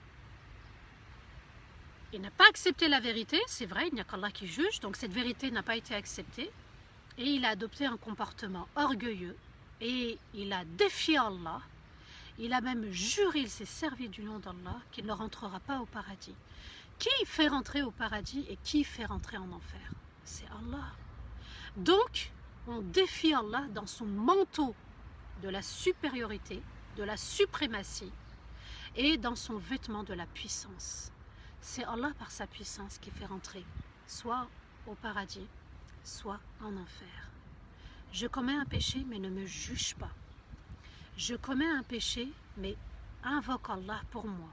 Il n'a pas accepté la vérité, c'est vrai, il n'y a qu'Allah qui juge, donc cette vérité n'a pas été acceptée. Et il a adopté un comportement orgueilleux et il a défié Allah. Il a même juré, il s'est servi du nom d'Allah qu'il ne rentrera pas au paradis. Qui fait rentrer au paradis et qui fait rentrer en enfer? C'est Allah. Donc, on défie Allah dans son manteau de la supériorité, de la suprématie et dans son vêtement de la puissance. C'est Allah par sa puissance qui fait rentrer soit au paradis, soit en enfer. Je commets un péché, mais ne me juge pas. Je commets un péché, mais invoque Allah pour moi.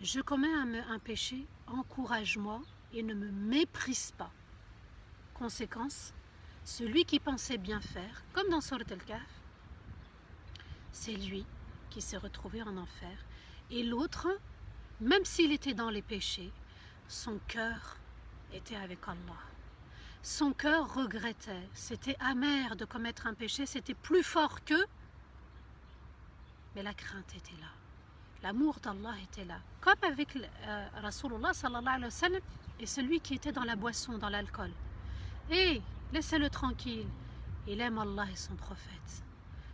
Je commets un péché, encourage-moi et ne me méprise pas. Conséquence, celui qui pensait bien faire, comme dans Surat Al-Kahf, c'est lui qui s'est retrouvé en enfer. Et l'autre, même s'il était dans les péchés, son cœur était avec Allah. Son cœur regrettait, c'était amer de commettre un péché, c'était plus fort qu'eux, mais la crainte était là. L'amour d'Allah était là. Comme avec Rasulullah sallallahu alayhi wa sallam et celui qui était dans la boisson, dans l'alcool. Et laissez-le tranquille. Il aime Allah et son prophète.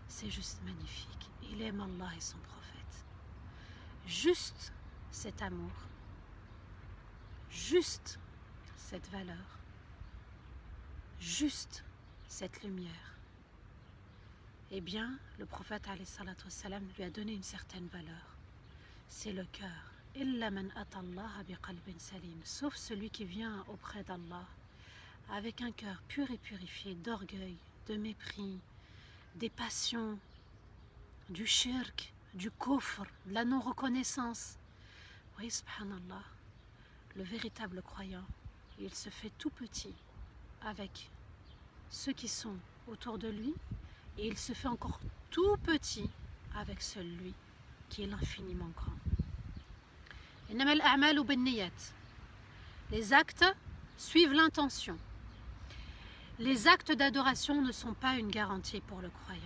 C'est juste magnifique. Il aime Allah et son prophète. Juste cet amour. Juste cette valeur. Juste cette lumière. Eh bien, le prophète alayhi salatu wassalam lui a donné une certaine valeur. C'est le cœur. Illa man atallaha biqalbin salim. Sauf celui qui vient auprès d'Allah avec un cœur pur et purifié d'orgueil, de mépris, des passions, du shirk, du kufr, de la non-reconnaissance. Oui, subhanallah, le véritable croyant, il se fait tout petit avec ceux qui sont autour de lui et il se fait encore tout petit avec celui qui est l'infiniment grand. Les actes suivent l'intention. Les actes d'adoration ne sont pas une garantie pour le croyant.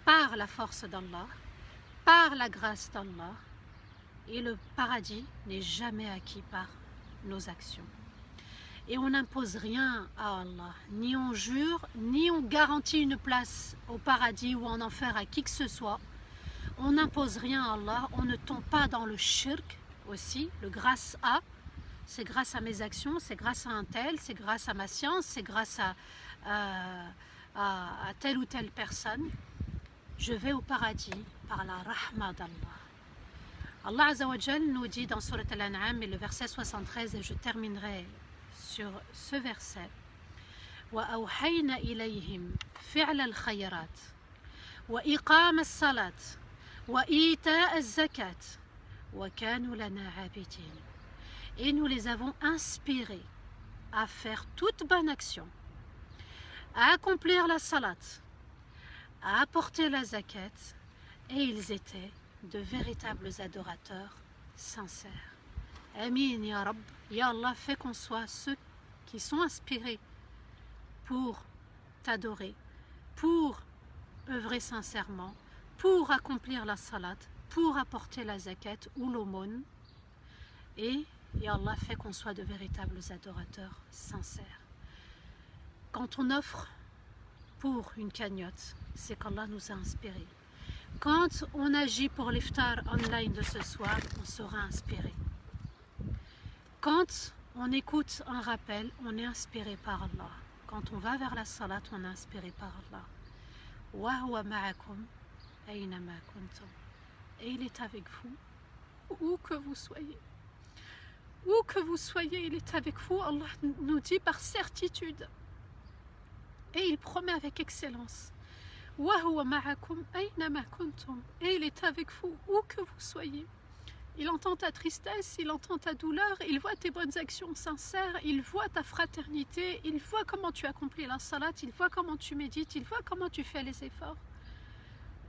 Par la force d'Allah, par la grâce d'Allah, et le paradis n'est jamais acquis par nos actions. Et on n'impose rien à Allah, ni on jure, ni on garantit une place au paradis ou en enfer à qui que ce soit. On n'impose rien à Allah, on ne tombe pas dans le shirk aussi, le grâce à. C'est grâce à mes actions, c'est grâce à un tel, c'est grâce à ma science, c'est grâce à telle ou telle personne. Je vais au paradis par la rahma d'Allah. Allah Azza wa Jal nous dit dans Surat Al-An'am, et le verset 73, et je terminerai sur ce verset, وَأَوْحَيْنَا إِلَيْهِمْ فِعْلَ الْخَيْرَاتِ وَإِقَامَ الصَّلَاةِ وَإِيتَاءَ الزَّكَاةِ وَكَانُوا لَنَا عَابِدِينَ. Et nous les avons inspirés à faire toute bonne action, à accomplir la salat, à apporter la zakat, et ils étaient de véritables adorateurs sincères. Amin ya Rabb, ya Allah, fais qu'on soit ceux qui sont inspirés pour t'adorer, pour œuvrer sincèrement, pour accomplir la salat, pour apporter la zakat ou l'aumône, et Allah fait qu'on soit de véritables adorateurs sincères. Quand on offre pour une cagnotte, c'est qu'Allah nous a inspirés. Quand on agit pour l'iftar online de ce soir, on sera inspiré. Quand on écoute un rappel, on est inspiré par Allah. Quand on va vers la salat, on est inspiré par Allah. Wa huwa ma'akum aynama kuntum. Et il est avec vous, où que vous soyez. Où que vous soyez, il est avec vous. Allah nous dit par certitude. Et il promet avec excellence. Wa huwa ma'akum aynama kuntum. Et il est avec vous, où que vous soyez. Il entend ta tristesse, il entend ta douleur, il voit tes bonnes actions sincères, il voit ta fraternité, il voit comment tu accomplis la salat, il voit comment tu médites, il voit comment tu fais les efforts.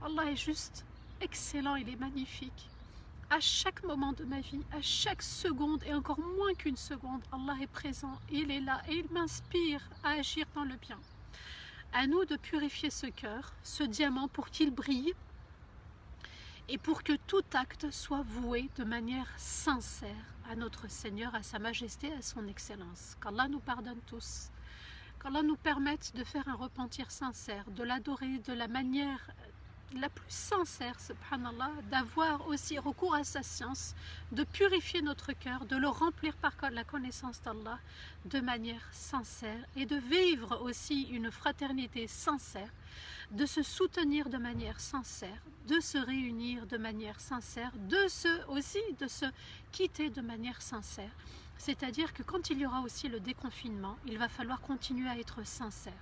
Allah est juste excellent, il est magnifique. À chaque moment de ma vie, à chaque seconde, et encore moins qu'une seconde, Allah est présent, il est là et il m'inspire à agir dans le bien. À nous de purifier ce cœur, ce diamant, pour qu'il brille et pour que tout acte soit voué de manière sincère à notre Seigneur, à sa majesté, à son excellence. Qu'Allah nous pardonne tous, qu'Allah nous permette de faire un repentir sincère, de l'adorer de la manière la plus sincère, subhanallah, d'avoir aussi recours à sa science, de purifier notre cœur, de le remplir par la connaissance d'Allah de manière sincère et de vivre aussi une fraternité sincère, de se soutenir de manière sincère, de se réunir de manière sincère, de se quitter de manière sincère. C'est-à-dire que quand il y aura aussi le déconfinement, il va falloir continuer à être sincère.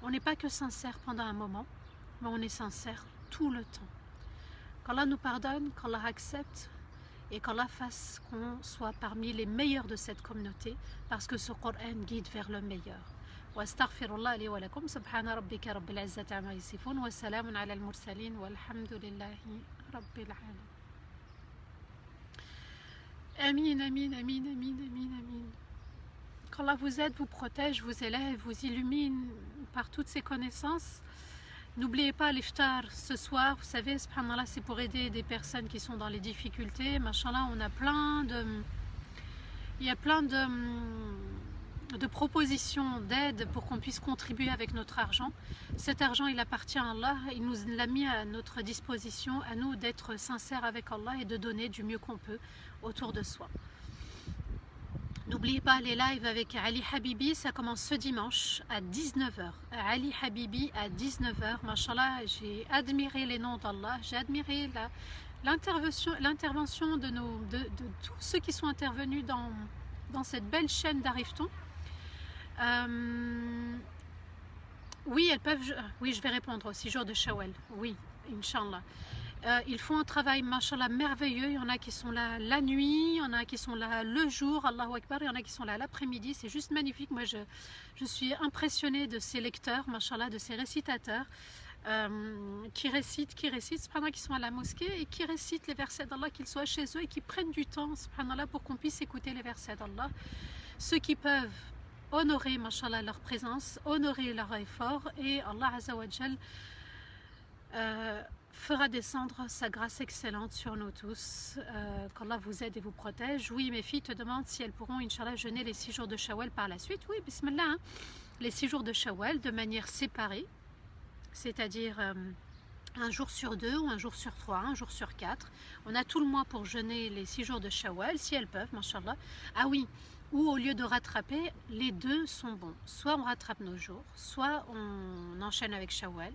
On n'est pas que sincère pendant un moment, mais on est sincère tout le temps. Qu'Allah nous pardonne, qu'Allah accepte et qu'Allah fasse qu'on soit parmi les meilleurs de cette communauté, parce que ce Coran guide vers le meilleur. Wastaghfirullah li wa lakum, subhana rabbika rabbil izzati amma yasifun, wa salamun ala al-mursalin, walhamdulillahi rabbil alamin. Amin, amin, amin, amin, amin, amin. Qu'Allah vous aide, vous protège, vous élève, vous illumine par toutes ses connaissances. N'oubliez pas l'iftar ce soir, vous savez, subhanallah, c'est pour aider des personnes qui sont dans les difficultés. Machallah, on a il y a plein de propositions d'aide pour qu'on puisse contribuer avec notre argent. Cet argent, il appartient à Allah, il nous l'a mis à notre disposition, à nous d'être sincères avec Allah et de donner du mieux qu'on peut autour de soi. N'oubliez pas les lives avec Ali Habibi, ça commence ce dimanche à 19h. Ali Habibi à 19h, mashallah, j'ai admiré les noms d'Allah, j'ai admiré l'intervention de tous ceux qui sont intervenus dans cette belle chaîne d'Arifton. Oui, oui, je vais répondre aussi, jour de Shawwal, oui, Inch'Allah. Ils font un travail, mashallah, merveilleux. Il y en a qui sont là la nuit, il y en a qui sont là le jour, Allahu Akbar, il y en a qui sont là l'après-midi. C'est juste magnifique. Moi, je suis impressionnée de ces lecteurs, mashallah, de ces récitateurs qui récitent, subhanallah, qui sont à la mosquée et qui récitent les versets d'Allah, qu'ils soient chez eux et qui prennent du temps, subhanallah, pour qu'on puisse écouter les versets d'Allah. Ceux qui peuvent honorer, mashallah, leur présence, honorer leur effort, et Allah Azza wa Jal fera descendre sa grâce excellente sur nous tous, qu'Allah vous aide et vous protège. Oui, mes filles te demandent si elles pourront, Inch'Allah, jeûner les 6 jours de Shawwal par la suite. Oui, bismillah, hein. Les 6 jours de Shawwal de manière séparée, c'est-à-dire un jour sur 2 ou un jour sur 3, un jour sur 4. On a tout le mois pour jeûner les 6 jours de Shawwal, si elles peuvent, mashallah. Ah oui, ou au lieu de rattraper, les deux sont bons. Soit on rattrape nos jours, soit on enchaîne avec Shawwal,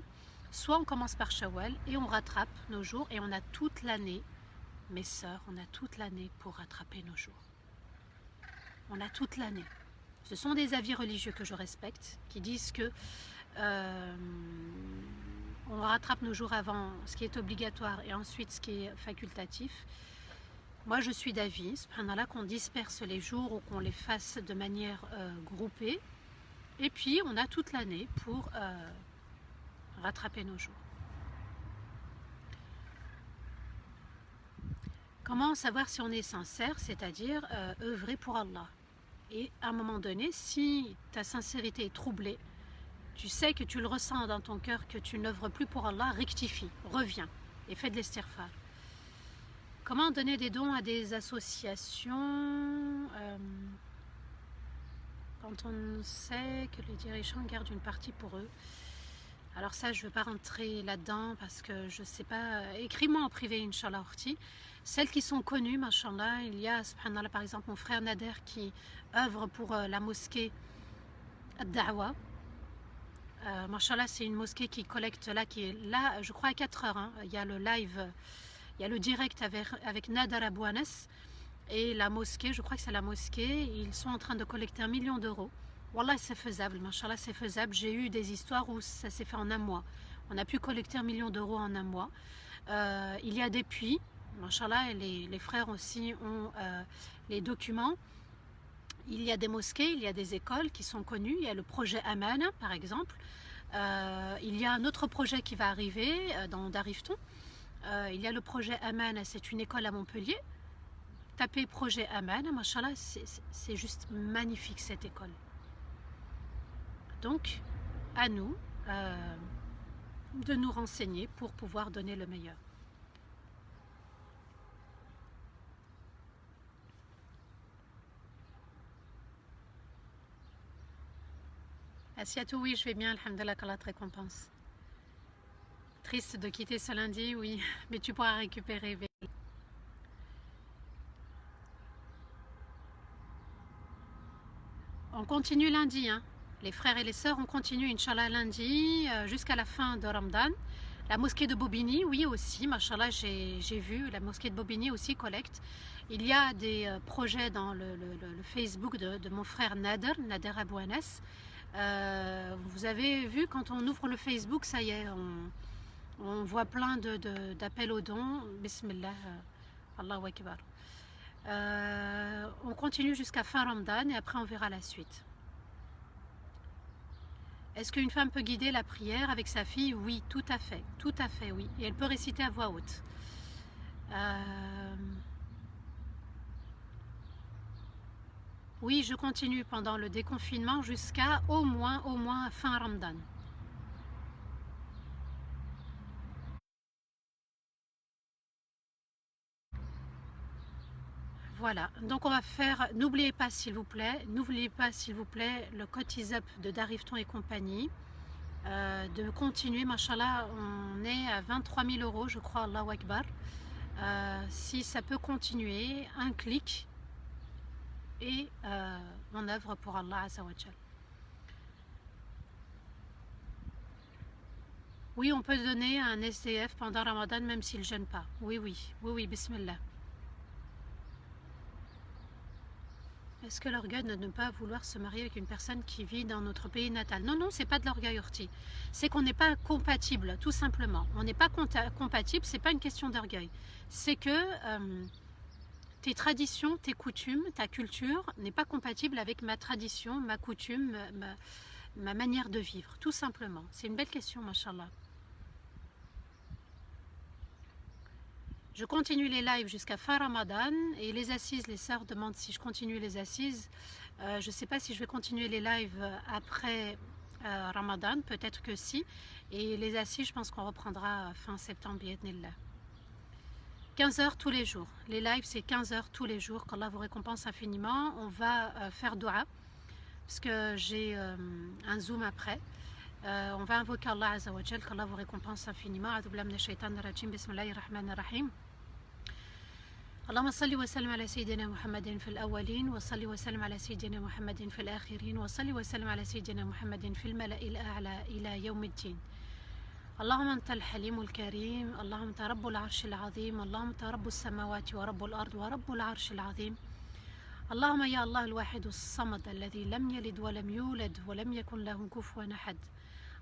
soit on commence par Shawwal et on rattrape nos jours et on a toute l'année, mes sœurs, on a toute l'année pour rattraper nos jours. On a toute l'année. Ce sont des avis religieux que je respecte, qui disent que on rattrape nos jours avant ce qui est obligatoire et ensuite ce qui est facultatif. Moi je suis d'avis, subhanallah, qu'on disperse les jours ou qu'on les fasse de manière groupée, et puis on a toute l'année pour rattraper nos jours. Comment savoir si on est sincère, c'est-à-dire œuvrer pour Allah? Et à un moment donné, si ta sincérité est troublée, tu sais que tu le ressens dans ton cœur, que tu n'œuvres plus pour Allah, rectifie, reviens et fais de l'estirfar. Comment donner des dons à des associations quand on sait que les dirigeants gardent une partie pour eux? Alors ça, je ne veux pas rentrer là-dedans parce que je ne sais pas. Écris-moi en privé, Inch'Allah, Orti. Celles qui sont connues, machallah, il y a, subhanallah, par exemple, mon frère Nader qui œuvre pour la mosquée Ad-Da'wa. Machallah, c'est une mosquée qui collecte là, qui est là, je crois à 4 heures. Hein. Il y a le live, il y a le direct avec Nadar Abou Anas et la mosquée, je crois que c'est la mosquée. Ils sont en train de collecter 1 million d'euros. Wallah, c'est faisable, machallah, c'est faisable. J'ai eu des histoires où ça s'est fait en un mois. On a pu collecter 1 million d'euros en un mois. Il y a des puits, machallah, les frères aussi ont les documents. Il y a des mosquées, il y a des écoles qui sont connues. Il y a le projet Aman, par exemple. Il y a un autre projet qui va arriver dans Darifton. Il y a le projet Aman, c'est une école à Montpellier. Tapez projet Aman, machallah, c'est juste magnifique cette école. Donc, à nous de nous renseigner pour pouvoir donner le meilleur. Asiatou, oui, je vais bien, alhamdulillah, qu'Allah te récompense. Triste de quitter ce lundi, oui, mais tu pourras récupérer. On continue lundi, hein. Les frères et les sœurs, on continue, Inch'Allah, lundi jusqu'à la fin de Ramadan. La mosquée de Bobigny, oui aussi, machallah, j'ai vu, la mosquée de Bobigny aussi collecte. Il y a des projets dans le Facebook de mon frère Nader Abou Anas. Vous avez vu, quand on ouvre le Facebook, ça y est, on voit plein d'appels aux dons. Bismillah, Allahu Akbar. On continue jusqu'à fin Ramadan et après on verra la suite. Est-ce qu'une femme peut guider la prière avec sa fille? Oui, tout à fait, oui. Et elle peut réciter à voix haute. Oui, je continue pendant le déconfinement jusqu'à au moins fin Ramadan. Voilà, donc on va faire, n'oubliez pas s'il vous plaît, le code ISAP de Darifton et compagnie, de continuer, machallah, on est à 23 000 euros, je crois, Allahu Akbar. Si ça peut continuer, un clic et on œuvre pour Allah Azza wa Jal. Oui, on peut donner à un SDF pendant Ramadan même s'il ne jeûne pas. Oui, bismillah. Est-ce que l'orgueil de ne pas vouloir se marier avec une personne qui vit dans notre pays natal? Non, c'est pas de l'orgueil, Orti. C'est qu'on n'est pas compatible, tout simplement. On n'est pas compatible, c'est pas une question d'orgueil. C'est que tes traditions, tes coutumes, ta culture n'est pas compatible avec ma tradition, ma coutume, ma manière de vivre, tout simplement. C'est une belle question, mashallah. Je continue les lives jusqu'à fin Ramadan et les assises, les sœurs demandent si je continue les assises. Je ne sais pas si je vais continuer les lives après Ramadan, peut-être que si. Et les assises, je pense qu'on reprendra fin septembre, bi'idhnillah. 15 heures tous les jours. Les lives, c'est 15 heures tous les jours. Qu'Allah vous récompense infiniment. On va faire dua, parce que j'ai un zoom après. On va invoquer Allah Azza wa Jal, qu'Allah vous récompense infiniment. A'udhu billahi minash shaitanir rajim. Bismillahir rahmanir rahim. اللهم صل وسلم على سيدنا محمد في الأولين وصل وسلم على سيدنا محمد في الآخرين وصل وسلم على سيدنا محمد في الملأ الأعلى إلى يوم الدين. اللهم أنت الحليم الكريم، اللهم أنت رب العرش العظيم، اللهم أنت رب السماوات ورب الأرض ورب العرش العظيم. اللهم يا الله الواحد الصمد الذي لم يلد ولم يولد ولم يكن له كفوا أحد.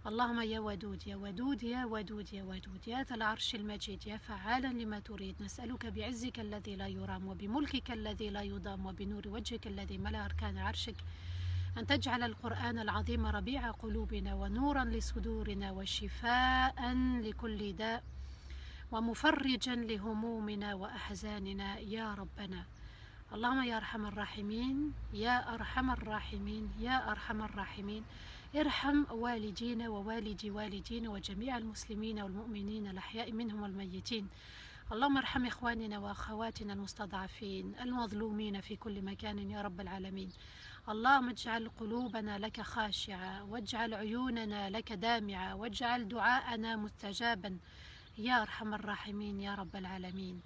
اللهم يا ودود يا ودود يا ودود يا ودود يا ذا العرش المجيد يا فعالا لما تريد، نسألك بعزك الذي لا يرام وبملكك الذي لا يضام وبنور وجهك الذي ملأ أركان عرشك أن تجعل القرآن العظيم ربيع قلوبنا ونورا لصدورنا وشفاء لكل داء ومفرجا لهمومنا وأحزاننا يا ربنا. اللهم يا أرحم الراحمين يا أرحم الراحمين يا أرحم الراحمين، ارحم والدينا ووالدي والدينا وجميع المسلمين والمؤمنين الأحياء منهم والميتين. اللهم ارحم إخواننا وأخواتنا المستضعفين المظلومين في كل مكان يا رب العالمين. اللهم اجعل قلوبنا لك خاشعة واجعل عيوننا لك دامعة واجعل دعاءنا مستجابا يا أرحم الراحمين يا رب العالمين.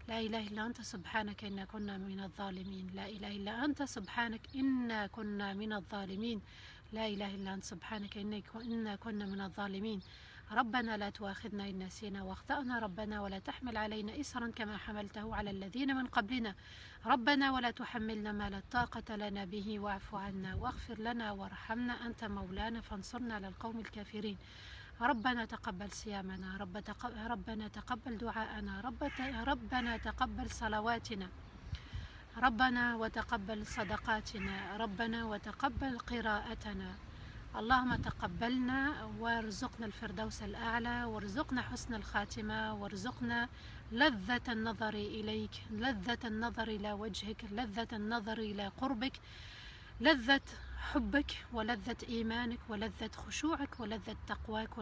لا إله إلا أنت سبحانك إنا كنا من الظالمين، لا إله إلا أنت سبحانك إنا كنا من الظالمين، لا إله إلا أنت سبحانك إنا كنا من الظالمين. ربنا لا تؤاخذنا إن نسينا واخطأنا، ربنا ولا تحمل علينا إصرا كما حملته على الذين من قبلنا، ربنا ولا تحملنا ما لا طاقة لنا به واعف عنا واغفر لنا وارحمنا أنت مولانا فانصرنا على القوم الكافرين. ربنا تقبل صيامنا، ربنا تقبل دعاءنا، ربنا تقبل صلواتنا، ربنا وتقبل صدقاتنا، ربنا وتقبل قراءتنا. اللهم تقبلنا وارزقنا الفردوس الأعلى وارزقنا حسن الخاتمة وارزقنا لذة النظر إليك، لذة النظر إلى وجهك، لذة النظر إلى قربك، لذة حبك ولذة إيمانك ولذة خشوعك ولذة تقواك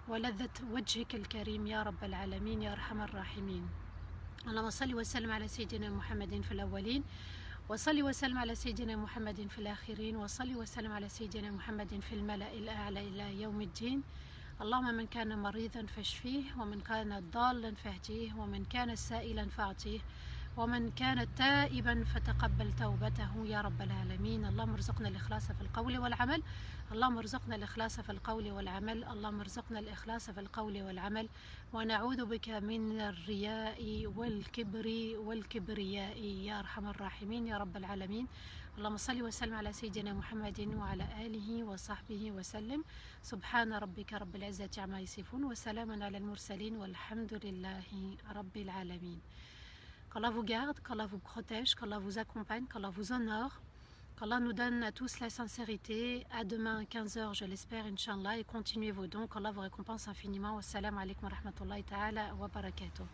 ولذة وجهك الكريم يا رب العالمين يا أرحم الراحمين. اللهم صل وسلم على سيدنا محمد في الأولين وصل وسلم على سيدنا محمد في الآخرين وصل وسلم على سيدنا محمد في الملأ الأعلى إلى يوم الدين. اللهم من كان مريضا فاشفيه ومن كان ضالا فاهديه ومن كان سائلا فأعطيه ومن كان تائبا فتقبل توبته يا رب العالمين. اللهم ارزقنا الإخلاص في القول والعمل، اللهم ارزقنا الإخلاص في القول والعمل، اللهم ارزقنا الإخلاص في القول والعمل، ونعوذ بك من الرياء والكبر والكبرياء يا أرحم الراحمين يا رب العالمين. اللهم صل وسلم على سيدنا محمد وعلى آله وصحبه وسلم. سبحان ربك رب العزة عما يصفون وسلام على المرسلين والحمد لله رب العالمين. Qu'Allah vous garde, qu'Allah vous protège, qu'Allah vous accompagne, qu'Allah vous honore, qu'Allah nous donne à tous la sincérité. À demain à 15h, je l'espère, Inch'Allah, et continuez vos dons, qu'Allah vous récompense infiniment. Wassalamu alaikum wa rahmatullahi ta'ala wa barakatuh.